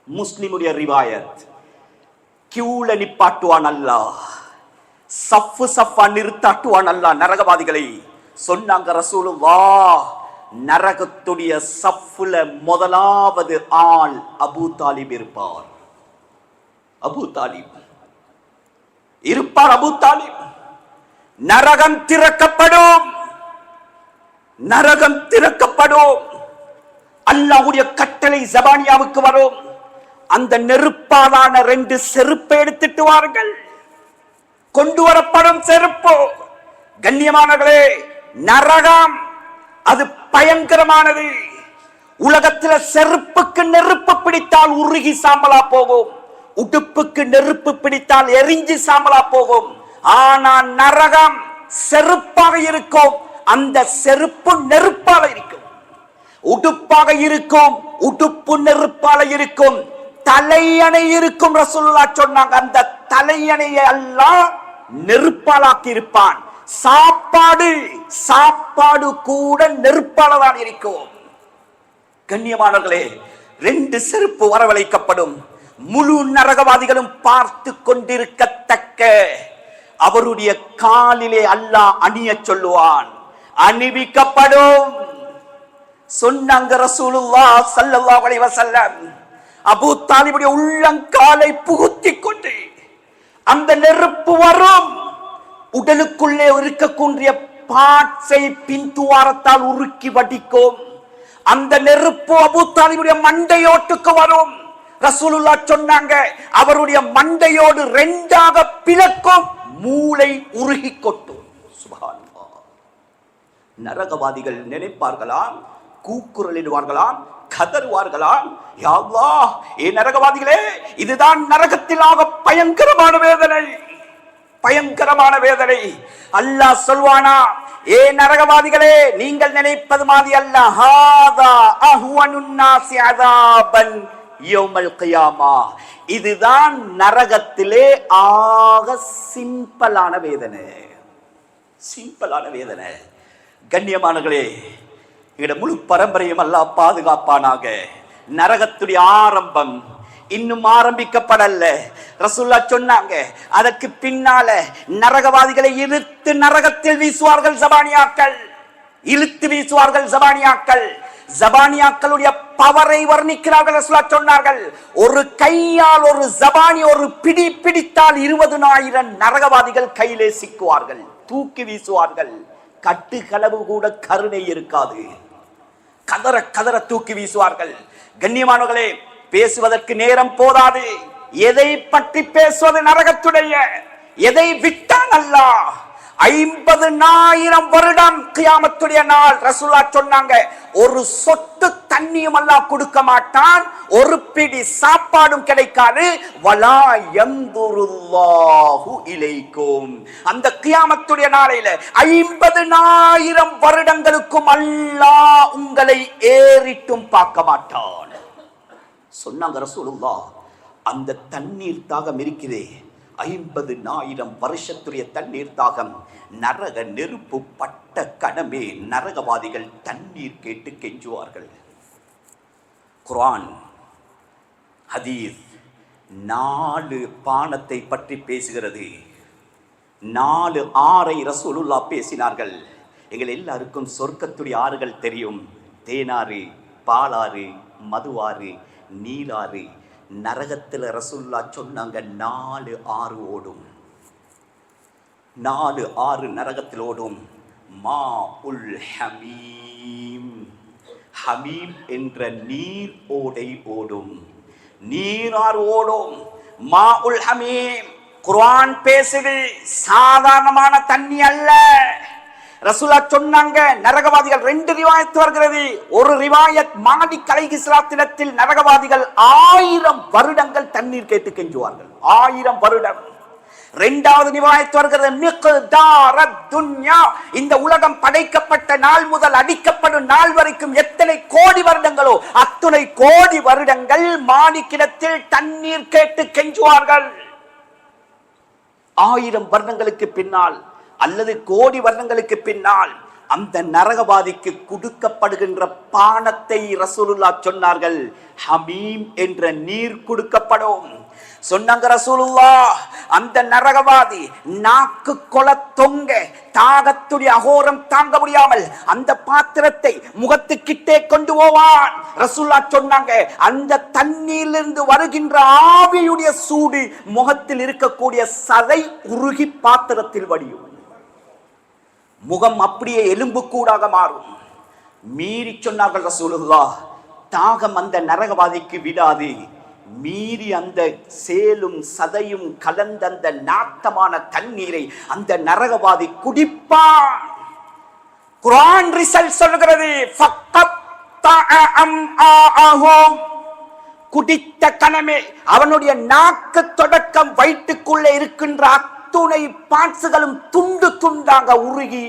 S1: முஸ்லிமுடைய ரிவாயத், கியூல நிப்பாட்டுவான் அல்லாஹ், சஃப்பு சஃபா நிறுத்தாட்டுவான் அல்லாஹ் நரகவாதிகளை. சொன்னாங்க ரசூலுல்லாஹ், நரகத்துடைய சஃப்புல முதலாவது ஆள் அபூ தாலிப் இருப்பார். அபூ தாலிப் இருப்பார். அபூ தாலிப். நரகம் திறக்கப்படும், நரகம் திறக்கப்படும். அல்லாஹ்வுடைய கட்டளை ஜபானியாவுக்கு வரும். அந்த நெருப்பாலான 2 செருப்பை எடுத்துட்டு வாருங்கள். கொண்டு வரப்படும் செருப்பு. கண்ணியமானவர்களே, நரகம் அது பயங்கரமானது. உலகத்தில் செருப்புக்கு நெருப்பு பிடித்தால் உருகி சாம்பலா போகும், உடுப்புக்கு நெருப்பு பிடித்தால் எரிஞ்சு சாம்பலா போகும். ஆனா நரகம் செருப்பாக இருக்கும். அந்த செருப்பு நெருப்பால இருக்கும். உடுப்பாக இருக்கும், உடுப்பு நெருப்பால இருக்கும். தலையணை இருக்கும். ரசூலுல்லாஹ் சொன்னாங்க, அந்த தலையணையை அல்லாஹ் நெருப்பாலாக்கி இருப்பான். சாப்பாடு கூட நெருப்பாலதான் இருக்கும். கண்ணியமானவர்களே, 2 செருப்பு வரவழைக்கப்படும். முழு நரகவாதிகளும் பார்த்து கொண்டிருக்கத்தக்க அவருடைய காலிலே அல்லாஹ் அணிய சொல்லுவான். அணிவிக்கப்படும். சொன்னாங்க ரசூலுல்லாஹ் ஸல்லல்லாஹு அலைஹி வஸல்லம், அபூ தாலிபுடைய உள்ளங்காலை புகுத்தி கொண்டு அந்த நெருப்பு வரும். உடலுக்குள்ளே இருக்கக்கூடிய பாட்சை பின்துவாரத்தால் உருக்கி வடிக்கும். அந்த நெருப்பு அபூ தாலிபுடைய மண்டையோட்டுக்கு வரும். ரசூலுல்லாஹ் சொன்னாங்க, அவருடைய மண்டையோடு 2ஆக பிளக்கும். மூளை உருகி கொட்டும். சுப்ஹானல்லாஹ். நரகவாதிகள் நினைப்பார்களாம், கூக்குரலிடுவார்களாம், கதறுவார்களாம், யா அல்லாஹ், ஏ நரகவாதிகளே, இதுதான் நரகத்தில் ஆக பயங்கரமான வேதனை, பயங்கரமான வேதனை. அல்லாஹ் சொல்வானா, ஏ நரகவாதிகளே, நீங்கள் நினைப்பது மாதிரி அல்ல. ஹாதா அஹ்வனுன் நாஸி அஸாபன் யௌமல் கியாமா. இதுதான் நரகத்திலே ஆக சிம்பிளான வேதனை, சிம்பிளான வேதனை. கண்ணியமானவர்களே, இட முழு பரம்பரையும் அல்லாஹ் பாதுகாப்பானாக. நரகத்துடைய ஆரம்பம் இன்னும் ஆரம்பிக்கப்படல. ரசூலுல்லாஹ் சொன்னாங்க, அதற்கு பின்னால நரகவாதிகளை இழுத்து நரகத்தில் வீசுவார்கள் ஜபானியாக்கள், இழுத்து வீசுவார்கள் ஜபானியாக்கள். ஜபானியாக்களுடைய பவரை வர்ணிக்கிறார்கள். ரசூலுல்லாஹ் சொன்னார்கள், ஒரு கையால் ஒரு ஜபானி ஒரு பிடி பிடித்தால் 20,000 நரகவாதிகள் கையிலே சிக்குவார்கள், தூக்கி வீசுவார்கள். கட்டுகளவு கூட கருணை இருக்காது. கதற கதற தூக்கி வீசுவார்கள். கண்ணியமானவர்களே, பேசுவதற்கு நேரம் போதாது. எதை பற்றி பேசுவது? நரகத்துடைய. எதை விட்டான் அல்லாஹ்? 50,000 வருடம் கியாமத்துடைய நாள். ரசூலுல்லாஹ் சொன்னாங்க, ஒரு சொட்டு தண்ணியும் அல்லாஹ் கொடுக்க மாட்டான், ஒரு பிடி சாப்பாடும் கிடைக்காது. வலா யந்துருல்லாஹு இலைக்கும். அந்த கியாமத்துடைய நாளையில 50,000 வருடங்களுக்கும் அல்லாஹ் உங்களை ஏறிட்டும் பார்க்க மாட்டான். சொன்னாங்க ரசூலுல்லாஹ், அந்த தண்ணீர் தாகம் இருக்கிறே, 50,000 வருஷத்துடைய தண்ணீர் தாகம். நரக நெருப்பு பட்ட கணமே நரகவாதிகள் தண்ணீர் கேட்டு கெஞ்சுவார்கள். குர்ஆன் ஹதீஸ் 4 பானத்தை பற்றி பேசுகிறது. 4 ஆறை ரசூலுல்லாஹ் பேசினார்கள். எங்கள் எல்லாருக்கும் சொர்க்கத்துடைய ஆறுகள் தெரியும். தேனாறு, பாலாறு, மதுவாறு, நீலாறு. நரகத்தில் ரசூலுல்லாஹ் சொன்னாங்க, 4 ஆறு ஓடும். 4 ஆறு நரகத்தில் ஓடும். மா உல் ஹமீம், ஹமீம் என்ற நீர் ஓடை ஓடும், நீரார் ஓடும். மா உல் ஹமீம். குர்ஆன் பேசுது, சாதாரணமான தண்ணி அல்ல. ரசூலா சொன்னாங்க, நரகவாதிகள் 2 ரிவாயத் வருகிறது. ஒரு ரிவாயத் மாலிக் அலைஹிஸ்ஸலாத்திடத்தில் நரகவாதிகள் 1000 வருடங்கள் தண்ணீர் கேட்டு கெஞ்சுவார்கள். 1000 வருடம். 2வது ரிவாயத் வருகிறது, மிக்தாரத் துன்யா, இந்த உலகம் படைக்கப்பட்ட நாள் முதல் அடிக்கப்படும் நாள் வரைக்கும் எத்தனை கோடி வருடங்களோ அத்துணை கோடி வருடங்கள் மாலிக்கிடத்தில் தண்ணீர் கேட்டு கெஞ்சுவார்கள். 1000 வருடங்களுக்கு பின்னால் அல்லது கோடி வருடங்களுக்கு பின்னால் அந்த நரகவாதிக்கு கொடுக்கப்படுகின்ற பானத்தை ரசூலுல்லாஹ் சொன்னார்கள், ஹமீம் என்ற நீர் கொடுக்கப்படும். சொன்னாங்க ரசூலுல்லாஹ், அந்த நரகவாதி நாக்கு கொல தொங்க தாகத்துடைய அகோரம் தாங்க முடியாமல் அந்த பாத்திரத்தை முகத்துக்கிட்டே கொண்டு போவான். ரசூலுல்லாஹ் சொன்னாங்க, அந்த தண்ணீரிலிருந்து வருகின்ற ஆவியுடைய சூடு முகத்தில் இருக்கக்கூடிய சதை உருகி பாத்திரத்தில் வடியும். முகம் அப்படியே எலும்பு கூடாக மாறும். மீறி சொன்னார்கள் ரசூலுல்லாஹ், தாகம் அந்த நரகவாதிக்கு விடாது. மீறி அந்த சேலும் சதையும் கலந்த அந்த நாட்டமான தண்ணீரை அந்த நரகவாதி குடிப்பான். குர்ஆன் ரிசல்ட் சொல்கிறது, குடித்த கணமே அவனுடைய நாக்கு தொடக்கம் வயிற்றுக்குள்ளே இருக்கின்ற அத்துணை பாட்சுகளும் துண்டு துண்டாக உருகி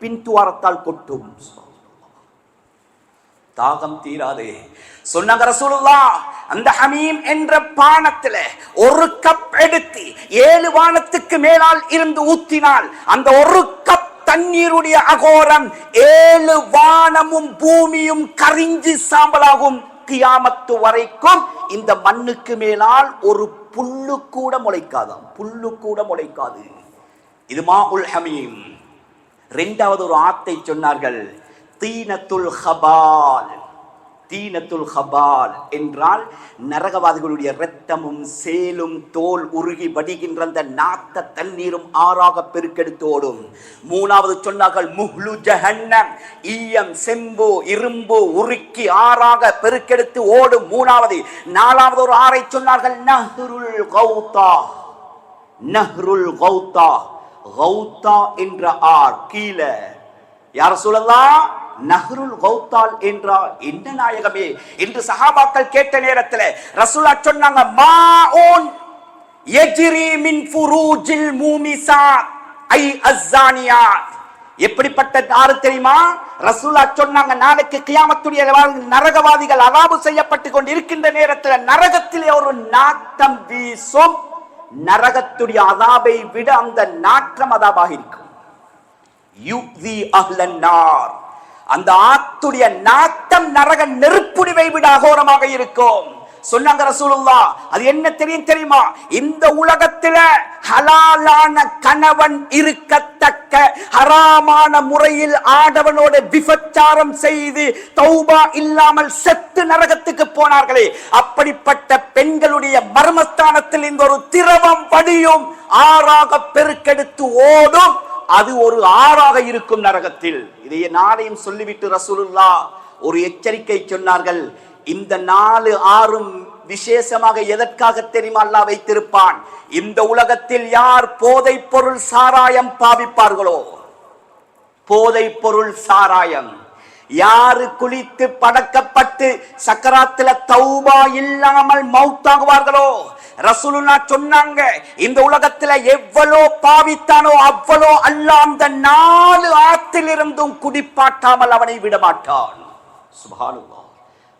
S1: பின்துவாரத்தால் கொட்டும். தாகம் தீராதே. சொன்னாங்க ரசூலுல்லாஹ், அந்த ஹமீம் என்ற பானத்துல 1 கப் எடுத்து 7 வானத்துக்கு மேலால் இருந்து ஊத்தினால் அந்த 1 கப் தண்ணீருடைய அகோரம் 7 வானமும் பூமியும் கரிஞ்சி சாம்பலாகும். கியாமத்து வரைக்கும் இந்த மண்ணுக்கு மேலால் ஒரு புல்லு கூட முளைக்காதாம். புல்லு கூட முளைக்காது. இது மாஉல் ஹமீம். 2வது ஒரு ஆத்தை சொன்னார்கள், தீனத்துல் ஹபால். தீனத்துல் ஹபால் என்றால் நரகவாதிகளுடைய இரத்தமும் சேலும் தோல் உருகி வடிகின்ற அந்த நாத்த தண்ணீரும் ஆறாக பெருக்கெடுத்து ஓடும். 3வது சொன்னார்கள், முஹ்லு ஜஹன்னம், ஈயம் செம்பு இரும்பு உருக்கி ஆறாக பெருக்கெடுத்து ஓடும். 3வது. 4வது ஒரு ஆறை சொன்னார்கள், நஹ்ருல் கௌதா. நஹ்ருல் கௌதா. கௌதா என்ற ஆர் கீழே. யார் சொல்லலாம்? நஹ்ருல் கௌத்தால் என்றால் என்ன நாயகமே என்று சஹாபாக்கள் கேட்ட நேரத்தில் ரசூலுல்லாஹ் சொன்னாங்க, மாஊன் யஜ்ரி மின் ஃபுரூஜில் மூமிசாத் ஐ அஸ்ஸானியாத். எப்படிப்பட்ட ஆறு தெரியுமா? ரசூலுல்லாஹ் சொன்னாங்க, நாளைக்கு கியாமத்துடைய நரகவாதிகள் அதாபு செய்யப்பட்டு கொண்டு இருக்கின்ற நேரத்தில் நரகத்திலே ஒரு நாட்டம் வீசும். நரகத்துடைய அதாபை விட அந்த நாற்றம் அதாபாக இருக்கும். யுதி அஹ்லன் நார், அந்த ஆத்துடைய நாட்டம் நரக நெருப்புடிவை விட அகோரமாக இருக்கும். சொன்னாங்க ரசூலுல்லாஹ், அது என்ன தெரியுமா? இந்த உலகத்தில ஹலாலான கணவன் இருக்கத்தக்க ஹராமான முறையில் ஆடவனோட விபச்சாரம் செய்து தௌபா இல்லாமல் செத்து நரகத்துக்கு போனார்களே, அப்படிப்பட்ட பெண்களுடைய மர்மஸ்தானத்தில் இந்த ஒரு திரவம் வடியும், ஆறாக பெருக்கெடுத்து ஓடும். அது ஒரு ஆறாக இருக்கும் நரகத்தில். இதையே நாளையும் சொல்லிவிட்டு ரசூலுல்லாஹ் ஒரு எச்சரிக்கை சொன்னார்கள். இந்த 4 ஆறும் விசேஷமாக எதற்காக தெரியுமா அல்லாஹ் வைத்திருப்பான்? இந்த உலகத்தில் யார் போதை பொருள் சாராயம் பாவிப்பார்களோ, போதை பொருள் சாராயம் யாரு குளித்து படக்கப்பட்டு சக்கராத்துல தௌபா இல்லாமல் மௌத்தாகுவார்களோ, ரசூலுல்லாஹ் சொன்னாங்க, இந்த உலகத்துல எவ்வளோ பாவித்தானோ அவ்வளோ அல்லாஹ் அந்த 4 ஆற்றிலிருந்தும் குடிப்பாட்டாமல் அவனை விடமாட்டான். சுப்ஹானல்லாஹ்,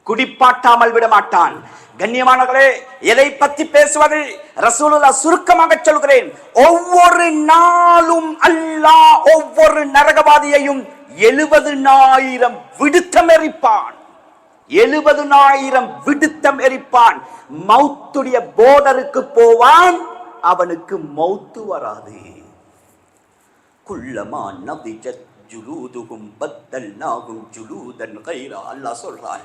S1: குடிப்பாட்டாமல் விடமாட்டான். கண்ணியமானவர்களே, எதை பற்றி பேசுவது? ரசூலுல்லாஹ் சுருக்கமாக சொல்கிறேன். ஒவ்வொரு நாளும் அல்லாஹ் ஒவ்வொரு நரகவாதியையும் 70,000 விடுத்தம் எரிப்பான். 70,000 விடுத்தம் எரிப்பான். மௌத்துடைய போர்டருக்கு போவான், அவனுக்கு மௌத்து வராது. குல்லமா நதிஜத் ஜுலூதுஹும் பத்தல்நாஹும் ஜுலூதன் கைரா. அல்லாஹ் சொல்றான்,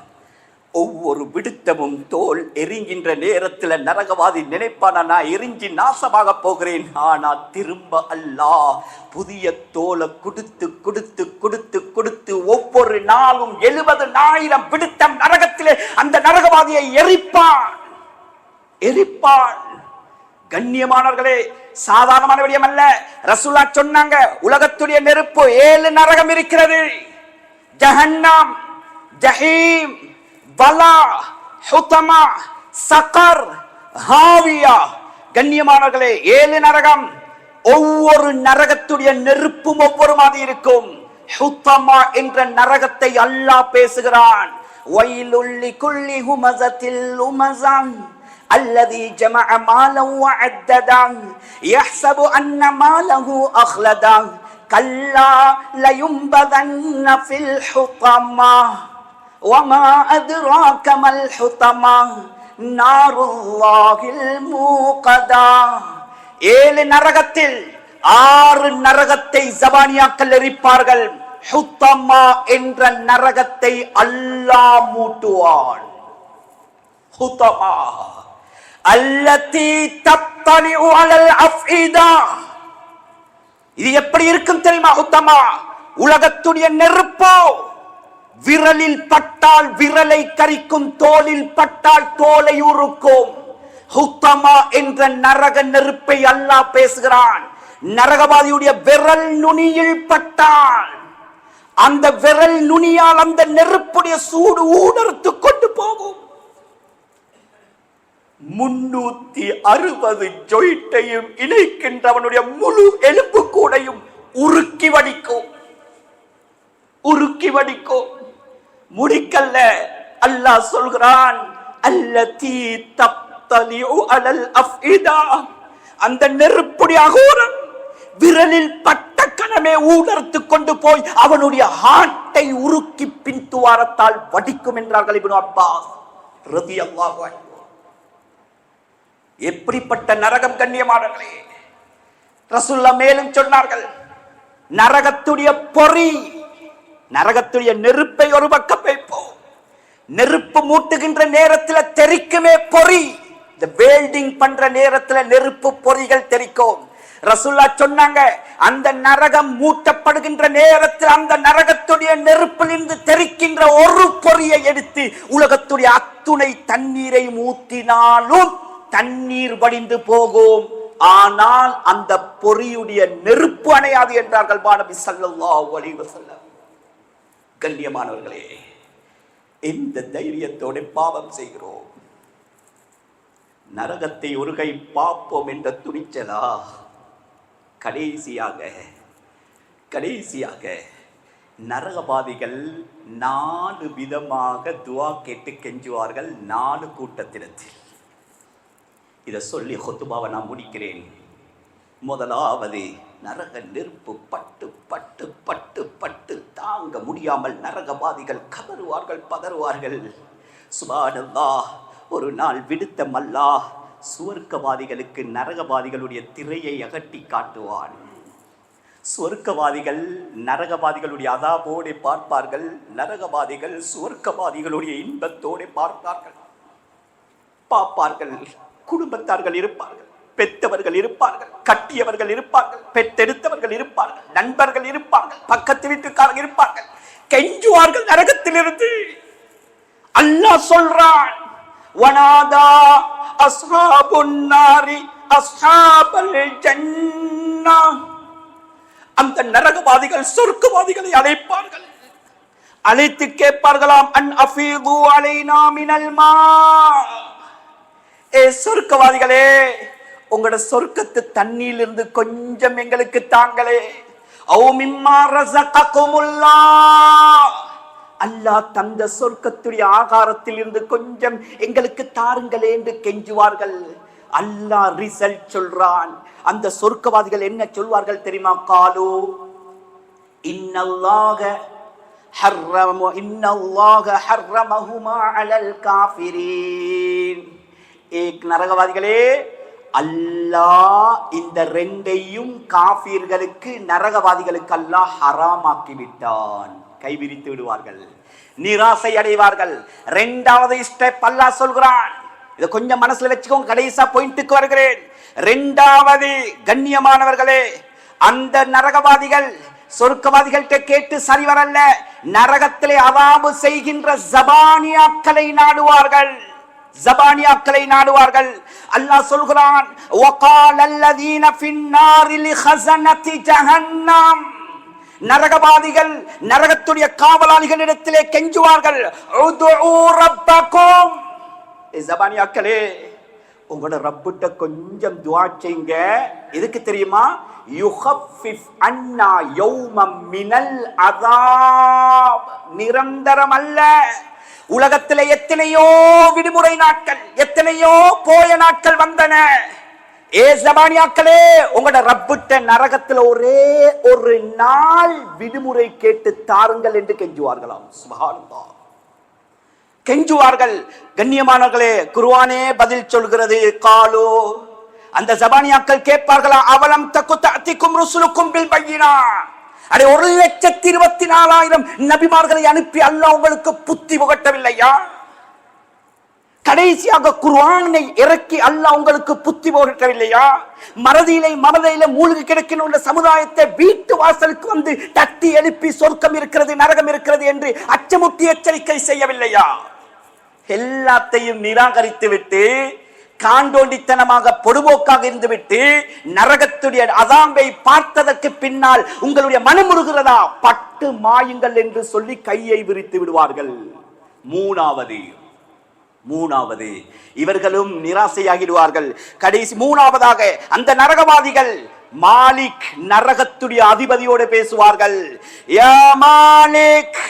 S1: ஒவ்வொரு விடுத்தமும் தோல் எரிகின்ற நேரத்தில் நரகவாதி நினைப்பான, நான் எரிஞ்சி நாசமாக போகிறேன். ஆனா திரும்ப அல்லாஹ் புதிய தோலை கொடுத்து கொடுத்து கொடுத்து கொடுத்து ஒவ்வொரு நாளும் 70,000 விடுத்தம் நரகத்திலே அந்த நரகவாதியை எரிப்பான். கண்ணியமானவர்களே, சாதாரணமான விடயம் அல்ல. ரசூலுல்லாஹ் சொன்னாங்க, உலகத்துடைய நெருப்பு 7 நரகம் இருக்கிறது. ஜஹன்னம், ஜஹீம், பலா, ஹுதமா, சகர், ஹாவியா. கண்ணியமானவர்களே, 7 நரகம். ஒவ்வொரு நரகத்துடைய நெருப்பும் ஒவ்வொரு மாதிரி இருக்கும். ஹுதமா என்ற நரகத்தை அல்லாஹ் பேசுகிறான். வயலுல் லிகுல்லி ஹுமஸத்தில் லுமஸன் அல்லதி ஜமஅ மாலன் வஅத்ததன் யஹ்ஸபு அன்ன மாலஹு அக்லதன் கல்லா லயும்பதன்ன ஃபில் ஹுதமா வமா அத்ராக மல் ஹுதமா நாருல்லாஹில் மூகதா. 7 நரகத்தில் 6 நரகத்தை ஜபானியாக்கள் எரிப்பார்கள். ஹுத்தமா என்ற நரகத்தை அல்லாஹ் மூட்டுவான். ஹுத்தமா அல்லதி தத்தலிஉ அலல் அஃஇதா. இது எப்படி இருக்கும் தெரியுமா? ஹுத்தமா உலகத்துடைய நெருப்பு. விரலில் பட்டால் விரலை கரிக்கும், தோலில் பட்டால் தோலை உருக்கும். ஹுத்தமா என்ற நரக நெருப்பை அல்லாஹ் பேசுகிறான். நரகவாதியுடைய விரல் நுனியில் பட்டால் அந்த விரல் நுனியால் அந்த நெருப்புடைய சூடு ஊடறுத்து கொண்டு போகும். 360 ஜொயிட்டையும் இணைக்கின்றவனுடைய முழு எலும்பு கூடையும் உருக்கி வடிக்கும். உருக்கி வடிக்கும். முடிக்கல்ல, அல்லாஹ் சொல்கிறான், அல்லதி தப்தலிஉ அலல் அஃஇதா. அந்த நெருப்புடைய அகோரம் விரலில் பட்ட கணமே ஊடர்த்து கொண்டு போய் அவனுடைய ஹார்ட்டை உருக்கி பின் துவாரத்தால் வடிக்கும் என்றார்கள் இப்னு அப்பாஸ் ரலியல்லாஹு அன்ஹு. எப்படிப்பட்ட நரகம் கண்ணியமானவர்களே! ரசூலுல்லாஹ் மேலும் சொன்னார்கள், நரகத்துடைய பொறி, நரகத்துடைய நெருப்பை ஒரு பக்கம் வைப்போம். நெருப்பு மூட்டுகின்ற நேரத்தில் தெரிக்குமே பொறி. இந்த வெல்டிங் பண்ற நேரத்துல நெருப்பு பொறிகள் தெரிக்கும். ரசூலுல்லாஹ் சொன்னாங்க, அந்த நரகம் மூட்டப்படுகின்ற நேரத்தில் அந்த நரகத்துடைய நெருப்பிலிருந்து தெரிக்கின்ற ஒரு பொறியை எடுத்து உலகத்துடைய அத்துணை தண்ணீரை ஊற்றினாலும் தண்ணீர் வடிந்து போகும். ஆனால் அந்த பொறியுடைய நெருப்பு அணையாது என்றார்கள் நபி ஸல்லல்லாஹு அலைஹி வஸல்லம். கண்ணியமானவர்களே, எந்த தைரியத்தோடு பாவம் செய்கிறோம்? நரகத்தை ஒரு கை பார்ப்போம் என்ற துணிச்சலா? கடைசியாக நரகவாதிகள் 4 விதமாக துஆ கேட்டு கெஞ்சுவார்கள் 4 கூட்டத்தினத்தில். இதை சொல்லி ஹுத்பாவை நான் முடிக்கிறேன். முதலாவது, நரக நெருப்பு பட்டு பட்டு பட்டு பட்டு தாங்க முடியாமல் நரகவாதிகள் கதறுவார்கள், பதறுவார்கள். சுப்ஹானல்லாஹ், ஒரு நாள் விடுத்த அல்லாஹ் சுவர்க்கவாதிகளுக்கு நரகவாதிகளுடைய திரையை அகட்டி காட்டுவான். சுவர்க்கவாதிகள் நரகவாதிகளுடைய அதாபோடு பார்ப்பார்கள், நரகவாதிகள் சுவர்க்கவாதிகளுடைய இன்பத்தோடு பார்ப்பார்கள். குடும்பத்தார்கள் இருப்பார்கள், பெற்றவர்கள் இருப்பார்கள், கட்டியவர்கள் இருப்பார்கள், பெற்றெடுத்தவர்கள் இருப்பார்கள், நண்பர்கள் இருப்பார்கள், பக்கத்து வீட்டுக்காரர்கள் இருப்பார்கள். கெஞ்சுவார்கள் நரகத்திலிருந்து. அல்லாஹ் சொல்றான், வனாதா அஸ்ஹாபுன் நாரி அஸ்ஹாபல் ஜன்னah. அந்த நரகவாதிகள் சொர்க்கவாதிகளை அழைப்பார்கள். அழைத்து கேட்பார்களாம், அன் அஃபீது அலைனா மினல் மா. ஏ சொர்க்கவாதிகளே, உங்களோட சொர்க்கத்து தண்ணீரிலிருந்து கொஞ்சம் எங்களுக்கு தாங்களே. அவ் மிம்மா ரஸககுமுல்லாஹ், அல்லாஹ் தந்த சொர்க்கத்துடைய ஆகாரத்தில் இருந்து கொஞ்சம் எங்களுக்கு தாருங்களே என்று கெஞ்சுவார்கள். அல்லாஹ் ரிசல்ட் சொல்றான். அந்த சொர்க்கவாதிகள் என்ன சொல்வார்கள் தெரியுமா? காலு இன்னல்லாஹ ஹர்ரமஹுமா அலல் காஃபிரீன். நரகவாதிகளே, அல்லாஹ் இந்த 2ஐயும் காஃபிர்களுக்கு நரகவாதிகளுக்கு அல்லாஹ் ஹராமாக்கி விட்டான். கைவிரித்து விடுவார்கள், நிராசை அடைவார்கள். 2வது ஸ்டெப் அல்லாஹ் சொல்கிறான். இதை கொஞ்சம் மனசுல வச்சுக்கோங்க, கடைசியா பாயிண்ட்டுக்கு வருகிறேன். 2வது, கண்ணியமானவர்களே, அந்த நரகவாதிகள் சொர்க்கவாதிகள்கிட்ட கேட்டு சரி வரல, நரகத்திலே அதாபு செய்கின்ற ஜபானியாக்களை நாடுவார்கள். ஜபானியாக்களை நாடுவார்கள். அல்லாஹ் சொல்கிறான், வகால அல்லதீன ஃபின்னாரி லிஹஸனதி ஜஹன்னம், நரகவாதிகள் நரகத்துடைய காவலாளிகளிடத்திலே கெஞ்சுவார்கள், உதுஉ ரப்பக்கும், ஜபானியாக்களே உங்களோட ரப்பிட்ட கொஞ்சம் துஆ செய்யுங்க. எதுக்கு தெரியுமா? யுஹஃபிஃப் அன்னா யௌமம் மினல் அஸாப், நிரந்தரம் அல்ல. உலகத்திலே எத்தனையோ விடுமுறை நாட்கள், எத்தனையோ போய நாட்கள் வந்தன. ஏ ஜபானியாக்களே, உங்களோட ரப்பிட்ட நரகத்தில் ஒரே ஒரு நாள் விடுமுறை கேட்டு தாருங்கள் என்று கெஞ்சுவார்களாம். சுப்ஹானல்லாஹ், கெஞ்சுவார்கள். கண்ணியமானவர்களே, குர்ஆனே பதில் சொல்கிறது. காலோ, அந்த ஜபானியாக்கள் கேட்பார்களா, அவலம் தகு தஅதிகும் ருசுலுக்கும் பில் பையினா, அடே 1,24,000 நபிமார்களை அனுப்பி அல்லாஹ் உங்களுக்கு புத்தி புகட்டவில்லையா? கடைசியாக குர்ஆனை இறக்கி அல்லாஹ் உங்களுக்கு புத்தி புகட்டவில்லையா? மமதையில மூழ்கி கிடக்கின்ற சமுதாயத்தை வீட்டு வாசலுக்கு வந்து தட்டி எழுப்பி சொர்க்கம் இருக்கிறது நரகம் இருக்கிறது என்று அச்சமுட்டி எச்சரிக்கை செய்யவில்லையா? எல்லாத்தையும் நிராகரித்து விட்டு, காண்டோண்டித்தனமாக பொடுபோக்காக இருந்துவிட்டு, நரகத்துடைய அதாம்பை பார்த்ததற்கு பின்னால் உங்களுடைய மனமுருகிறதா? பட்டு மாயுங்கள் என்று சொல்லி கையை விரித்து விடுவார்கள். மூணாவது இவர்களும் நிராசையாகிடுவார்கள். கடைசி மூணாவதாக அந்த நரகவாதிகள் மாலிக், நரகத்துடைய அதிபதியோடு பேசுவார்கள். யா மாலிக்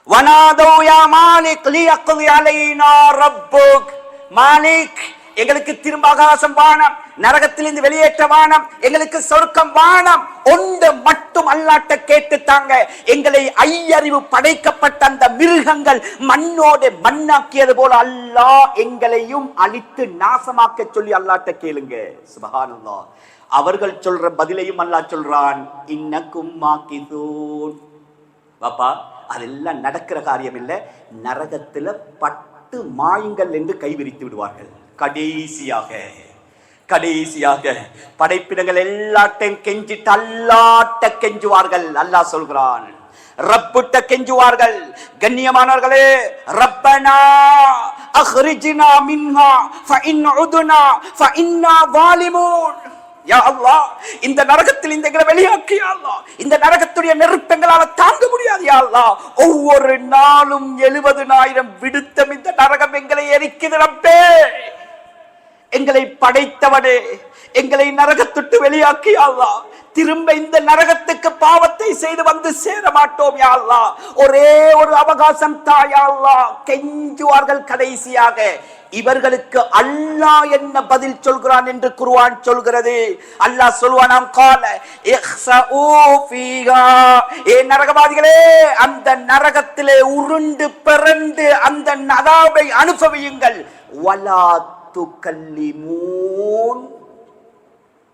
S1: வனாதோ யா மாலிக் லியக்தி அலைனா ரப்புக், மாலிக் எங்களுக்கு திரும்ப ஆகாசம் வானம், நரகத்திலிருந்து வெளியேற்ற வானம், எங்களுக்கு சொர்க்கம் வானம், ஒன்று மட்டும் அல்லாட்ட கேட்டு தாங்க. எங்களை ஐயறிவு படைக்கப்பட்ட அந்த மிருகங்கள் மண்ணோடு மண்ணாக்கியது போல அல்லாஹ் எங்களையும் அழித்து நாசமாக்க சொல்லி அல்லாட்ட கேளுங்க. சுப்ஹானல்லாஹ். அவர்கள் சொல்ற பதிலையும் அல்லாஹ் சொல்றான், இன்னக்கும் மாக்கிதூன். பாப்பா, அதெல்லாம் நடக்கிற காரியம் இல்லை. நரகத்துல பட்டு மாயுங்கள் என்று கைவிரித்து விடுவார்கள். கடைசியாக படைப்பினங்கள் எல்லாட்டையும் கெஞ்சிட்டு அல்லாட்ட கெஞ்சுவார்கள். அல்லாஹ் சொல்கிறான், ரப்புட்ட கெஞ்சுவார்கள். கண்ணியமானவர்களே, ரப்பனா அக்ரிஜ்னா மின்ஹா ஃபஇன் உதுனா ஃபஇன்னா வாலிமூன். யா அல்லாஹ், இந்த நரகத்தில் எங்களை வெளியாக்கி யா அல்லாஹ், இந்த நரகத்துடைய நெருப்பங்களால தாங்க முடியாது யா அல்லாஹ். ஒவ்வொரு நாளும் 70,000 விடுத்தம் இந்த நரகம் எங்களை எரிக்குது ரப்பே. எங்களை படைத்தவனே, எங்களை நரகத்துட்டு வெளியாக்கி யா அல்லாஹ், திரும்ப இந்த நரகத்துக்கு பாவத்தை செய்து வந்து சேர மாட்டோம் யா அல்லாஹ். ஒரே ஒரு அவகாசம் தா யா அல்லாஹ் கெஞ்சுவார்கள். கடைசியாக இவர்களுக்கு அல்லாஹ் என்ன பதில் சொல்கிறான் என்று குர்ஆன் சொல்கிறது. அல்லாஹ் சொல்வானாம், கால இக்ஸஉ ஃபீஹா, ஏ நரகவாதிகளே, அந்த நரகத்திலே உருண்டு பிறண்டு அந்த அதாபை அனுபவியுங்கள். வலா துகல்லிமூன்,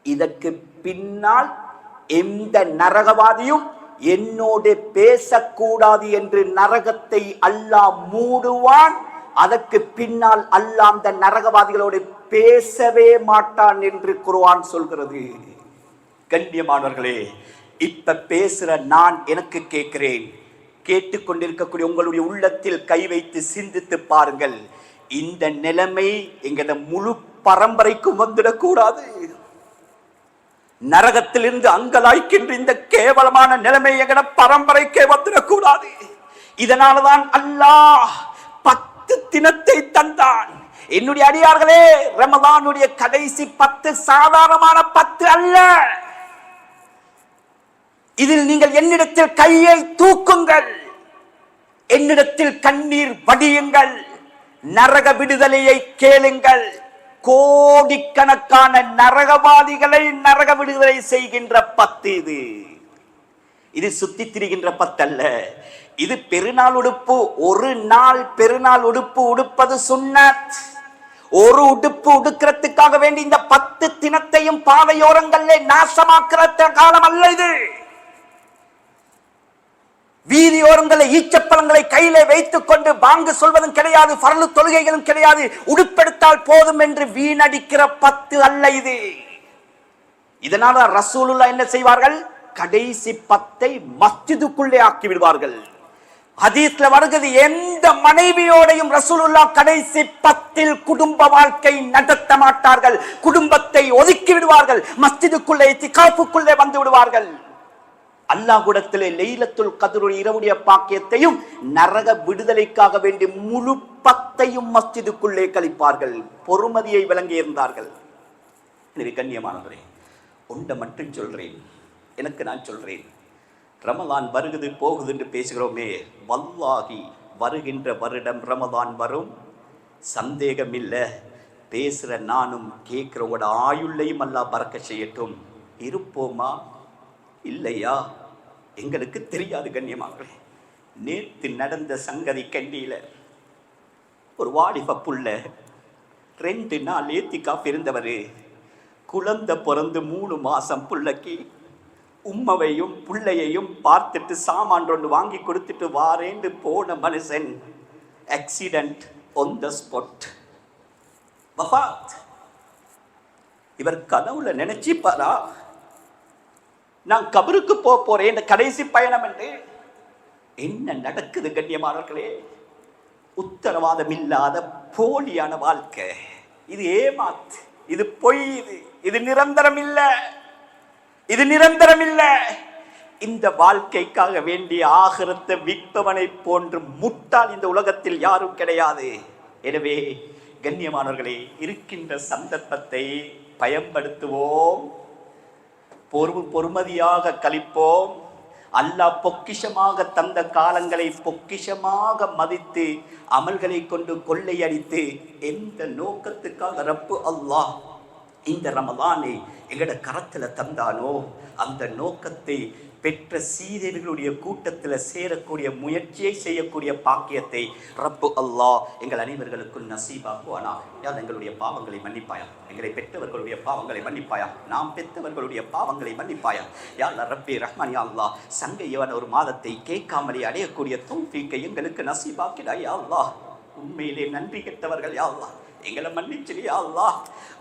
S1: இதற்கு பின்னால் எந்த நரகவாதியும் என்னோட பேசக்கூடாது என்று நரகத்தை அல்லாஹ் மூடுவான். அதற்கு பின்னால் அல்லாஹ் அந்த நரகவாதிகளோடு பேசவே மாட்டான் என்று குர்ஆன் சொல்கிறது. கண்ணியமானவர்களே, இப்ப பேசுற நான் எனக்கு கேட்கிறேன், கேட்டுக்கொண்டிருக்கக்கூடிய உங்களுடைய உள்ளத்தில் கை வைத்து சிந்தித்து பாருங்கள். இந்த நிலைமை எங்கட முழு பரம்பரைக்கும் வந்துடக்கூடாது. நரகத்திலிருந்து அங்கலாய்க்கின்ற இந்த கேவலமான நிலைமை எங்கட பரம்பரைக்கே வந்துடக்கூடாது. இதனாலதான் அல்லாஹ் 10 தினத்தை தந்தான். என்னுடைய அடியார்களே, ரமலானுடைய கடைசி 10 சாதாரணமான 10 அல்ல. இதில் நீங்கள் என்னிடத்தில் கையை தூக்குங்கள், என்னிடத்தில் கண்ணீர் வடியுங்கள், நரக விடுதலையை கேளுங்கள். கோடிக்கணக்கான நரகவாதிகளை நரக விடுதலை செய்கின்ற 10 இது சுத்தி திரிகின்ற 10 அல்ல. இது பெருநாள் உடுப்பு. ஒரு நாள் பெருநாள் உடுப்பு உடுப்பது சுன்னத். ஒரு உடுப்பு உடுக்கிறதுக்காக வேண்டி இந்த 10 தினத்தையும் பாதையோரங்களிலே நாசமாக்குற காலம் அல்ல இது. வீதியோரங்களை ஈச்சப்பழங்களை கையிலே வைத்துக் கொண்டு பாங்கு சொல்வதும் கிடையாது, பரலு தொழுகைகளும் கிடையாது, உடுப்பெடுத்தால் போதும் என்று வீணடிக்கிற 10 அல்ல இது. இதனால ரசூலுல்லாஹ் என்ன செய்வார்கள்? கடைசி 10 மஸ்ஜிதுக்குள்ளே ஆக்கி விடுவார்கள். ஹதீஸ்ல வருகிறது, எந்த மனைவியோடையும் ரசூலுல்லாஹ் கடைசி 10 குடும்ப வாழ்க்கை நடத்த மாட்டார்கள். குடும்பத்தை ஒதுக்கி விடுவார்கள். மஸ்ஜிதுக்குள்ளே இத்திகாஃபுக்குள்ளே வந்து விடுவார்கள். அல்லாஹ்விடத்திலே லைலத்துல் கத்ர் இரவுடைய பாக்கியத்தையும் நரக விடுதலைக்காக வேண்டி முழு 10 மஸ்ஜிதுக்குள்ளே கழிப்பார்கள். பொறுமதியை விளங்கி இருந்தார்கள். எனவே கண்ணியமானவரே, ஒன்றை மட்டும் சொல்றேன், எனக்கு நான் சொல்றேன், ரமலான் வருகுது போகுது என்று பேசுகிறோமே, வல்லாஹி வருகின்ற வருடம் ரமலான் வரும், சந்தேகம் இல்லை. பேசுகிற நானும் கேட்குறவங்களோட ஆயுள்ளையும் அல்லாஹ் பறக்க செய்யட்டும். இருப்போமா இல்லையா எங்களுக்கு தெரியாது. கண்ணியமானவர்களே, நேற்று நடந்த சங்கதி கண்டியில ஒரு வாலிப புள்ள 2 நாள் ஏத்திகாஃப் இருந்தவர், குழந்தை பிறந்து 3 மாசம் புள்ளைக்கு உம்மவையும் புள்ளையையும் பார்த்துட்டு சாமான் ஒன்று வாங்கி கொடுத்துட்டு வாரேன்னு போன மனுஷன் ஆக்சிடென்ட் ஆன் த ஸ்பாட், வஃபாத். இவர் கனவுல நினைச்சிப்பாரா நான் கபருக்கு போறேன் இந்த கடைசி பயணம் என்று? என்ன நடக்குது கண்ணியமானவர்களே? உத்தரவாதம் இல்லாத போலியான வாழ்க்கை. இது ஏமாத்து, இது பொய், இது நிரந்தரம் இல்லை, இது நிரந்தரம் இல்லை. இந்த வாழ்க்கைக்காக வேண்டிய ஆகிரத்தை விற்பவனை போன்று முட்டாள் இந்த உலகத்தில் யாரும் கிடையாது. எனவே கண்ணியமானவர்களே, இருக்கின்ற சந்தர்ப்பத்தை பயன்படுத்துவோம், பொறுமதியாக கழிப்போம். அல்லாஹ் பொக்கிஷமாக தந்த காலங்களை பொக்கிஷமாக மதித்து அமல்களை கொண்டு கொள்ளையடித்து எந்த நோக்கத்துக்காக ரப்பு அல்லாஹ் இந்த ரமலானை எங்கட கரத்துல தந்தானோ அந்த நோக்கத்தை பெற்ற சீதர்களுடைய கூட்டத்தில் சேரக்கூடிய முயற்சியை செய்யக்கூடிய பாக்கியத்தை ரப்பு அல்லாஹ் எங்கள் அனைவர்களுக்கும் நசீபாக்குவானா. யார் எங்களுடைய பாவங்களை மன்னிப்பாயா, எங்களை பெற்றவர்களுடைய பாவங்களை மன்னிப்பாயா, நாம் பெற்றவர்களுடைய பாவங்களை மன்னிப்பாயா. யார் ரப்பி ரஹ்மான், யா அல்லாஹ் சங்கையவன் ஒரு மாதத்தை கேட்காமலே அடையக்கூடிய தௌஃபீக்கை எங்களுக்கு நசீபாக்கிடாய் யா அல்லாஹ். உண்மையிலே நன்றி கெட்டவர்கள் யா அல்லாஹ், எங்களை மன்னிச்சிரியா அல்லாஹ்.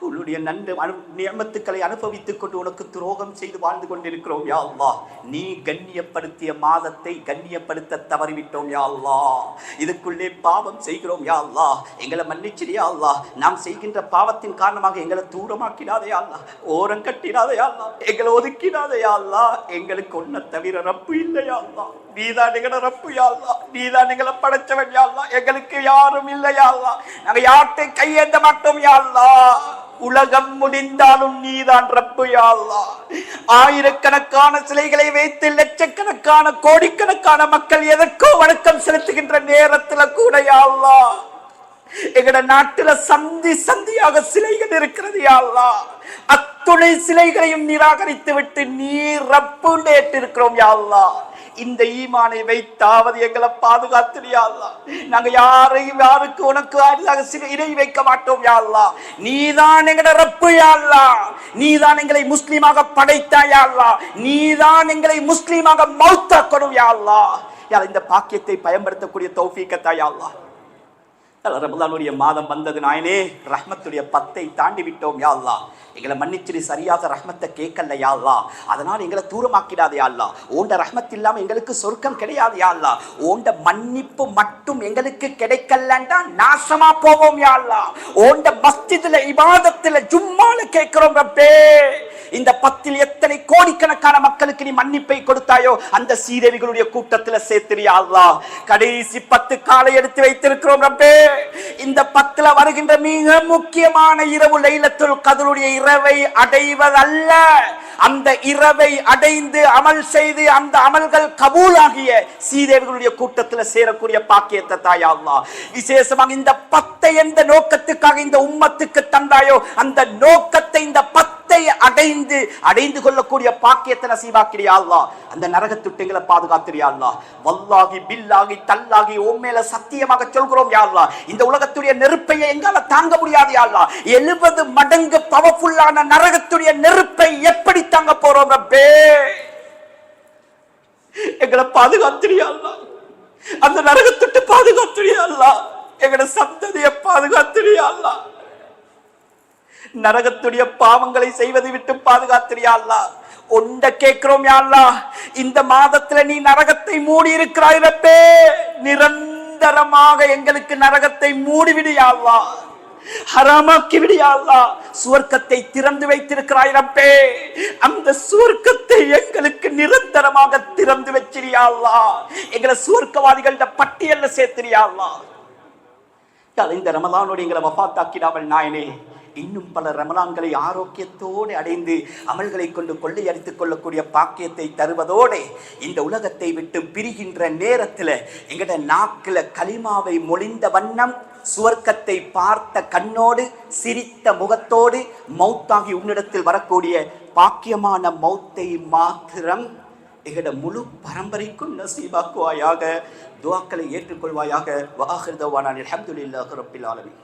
S1: உன்னுடைய நன்று நியமத்துக்களை அனுபவித்துக் கொண்டு உனக்கு துரோகம் செய்து வாழ்ந்து கொண்டிருக்கிறோம் யா அல்லாஹ். நீ கண்ணியப்படுத்திய மாதத்தை கண்ணியப்படுத்த தவறிவிட்டோம் யா அல்லாஹ். இதுக்குள்ளே பாவம் செய்கிறோம் யா அல்லாஹ், எங்களை மன்னிச்சிரியா அல்லாஹ். நாம் செய்கின்ற பாவத்தின் காரணமாக எங்களை தூரமாக்கிடாதே யா அல்லாஹ், ஓரம் கட்டிடாதே யா அல்லாஹ், எங்களை ஒதுக்கிடாதே யா அல்லாஹ். எங்களுக்கு ஒன்ன தவிர ரப்பு இல்லையா அல்லாஹ், நீதான் எங்களை ரப்பு யா அல்லாஹ், நீதான் எங்களை படைச்சவன் யா அல்லாஹ். எங்களுக்கு யாரும் இல்லையா அல்லாஹ், நாங்க யார்கிட்ட கையேந்த மாட்டோம் யா அல்லாஹ். உலகம் முடிந்தாலும் நீதான் ரப்பு யா அல்லாஹ். ஆயிரக்கணக்கான சிலைகளை வைத்து லட்சக்கணக்கான கோடிக்கணக்கான மக்கள் எதற்கோ வணக்கம் செலுத்துகின்ற நேரத்துல கூட யா அல்லாஹ் எங்கட நாட்டுல சந்தி சந்தியாக சிலைகள் இருக்கிறது யா அல்லாஹ். அத்துணை சிலைகளையும் நிராகரித்து விட்டு நீர் ரப்பு இருக்கிறோம் யா அல்லாஹ். இந்த ஈமானை வைத்தாவது எங்களை பாதுகாத்து யா அல்லாஹ். நாங்க யாருக்கு உனக்கு இணை வைக்க மாட்டோம் யா அல்லாஹ். நீதான் எங்கட ரப்பு யா அல்லாஹ், நீதான் எங்களை முஸ்லீமாக படைத்தாய் யா அல்லாஹ், நீதான் எங்களை முஸ்லீமாக மௌத்தாக்கணும் யா அல்லாஹ். இந்த பாக்கியத்தை பயன்படுத்தக்கூடிய தௌஃபீக்கத்தா யா அல்லாஹ். ரமலானுடைய மாதம் வந்தது நாயனே, ரஹ்மத்துடைய 10 தாண்டி விட்டோம் யா அல்லாஹ். எங்களை மன்னிச்சிரு, சரியாக ரஹ்மத்தை கேட்கல யா அல்லாஹ். அதனால் எங்களை தூரமாக்கிடாதே யா அல்லாஹ். ஓண்ட ரஹ்மத் இல்லாம எங்களுக்கு சொர்க்கம் கிடையாது யா அல்லாஹ். ஓண்ட மன்னிப்பு மட்டும் எங்களுக்கு கிடைக்கலண்டா நாசமா போவோம் யா அல்லாஹ். ஓண்ட மஸ்ஜிதுல இபாதத்துல ஜும்மால கேட்கிறோம் ரப்பே, இந்த 10 எத்தனை கோடிக்கணக்கான மக்களுக்கு நீ மன்னிப்பை கொடுத்தாயோ அந்த சீதேவிகளுடைய கூட்டத்தில் சேர்த்திரியா அல்லாஹ். கடைசி 10 காலை எடுத்து வைத்திருக்கிறோம் ரப்பே. இந்த 10 வருகின்ற மிக முக்கியமான இரவு லைலத்துல் கத்ருடைய இரவை அடைவதல்ல, அந்த இரவை அடைந்து அமல் செய்து அந்த அமல்கள் கபூலாகிய சீதேவிகளுடைய கூட்டத்தில் சேரக்கூடிய பாக்கியத்தை தாயா அல்லாஹ். விசேஷமாக இந்த 10 எந்த நோக்கத்துக்காக இந்த உம்மத்துக்கு தந்தாயோ அந்த நோக்கத்தை இந்த 10 அடைந்து கொள்ளக்கூடிய பாக்கியத்தை நசீபாக்கிறியா அல்லாஹ். அந்த நரகத்துட்டங்களை பாதுகாத்திரியா அல்லாஹ். வல்லாஹி பில்லாஹி தல்லாஹி உன் மேல சத்தியமாக சொல்கிறோம் யா அல்லாஹ், இந்த உலகத்துடைய நெருப்பை எங்கால தாங்க முடியாது யா அல்லாஹ். 70 மடங்கு பவர்ஃபுல்லான நரகத்துடைய நெருப்பை எப்படி தாங்க போறோம் ரப்பே? எங்களை பாதுகாத்திரியா அல்லாஹ், அந்த நரகத்துட்டு பாதுகாத்திரியா அல்லாஹ், எங்களை சந்ததியை பாதுகாத்திரியா அல்லாஹ். நரகத்துடைய பாவங்களை செய்வதை விட்டு பாதுகாத்திரியா அல்லாஹ். ஒண்ட கேட்கிறோம் யா அல்லாஹ், இந்த மாதத்துல நீ நரகத்தை மூடி இருக்கிறாய் ரப்பே. நிரந்தர நிரந்தரமாக எங்களுக்கு நரகத்தை மூடிவிடு யா அல்லாஹ், ஹராமாக்கி விடு யா அல்லாஹ். சுவர்க்கத்தை திறந்து வைத்திருக்கிறாய் ரப்பே, அந்த சுவர்க்கத்தை எங்களுக்கு நிரந்தரமாக திறந்து வச்சிரு யா அல்லாஹ். எங்களை சுவர்க்கவாதிகள பட்டியல்ல சேர்த்திரு யா அல்லாஹ். இந்த ரமலானோடு எங்களை வஃபாத்தாக்கிடாமல் நாயனே, இன்னும் பல ரமலான்களை ஆரோக்கியத்தோடு அடைந்து அமல்களை கொண்டு கொள்ளையடித்துக் கொள்ளக்கூடிய பாக்கியத்தை தருவதோடு இந்த உலகத்தை விட்டு பிரிகின்ற நேரத்தில் எங்கட நாக்கில கலிமாவை மொழிந்த வண்ணம் சுவர்க்கத்தை பார்த்த கண்ணோடு சிரித்த முகத்தோடு மௌத்தாகி உன்னிடத்தில் வரக்கூடிய பாக்கியமான மௌத்தை மாத்திரம் எங்கட முழு பரம்பரைக்கும் நசீபாக்குவாயாக. துஆக்களை ஏற்றுக்கொள்வாயாக. வஆகிரு தஅவானா அல்ஹம்துலில்லாஹி ரப்பில் ஆலமீன்.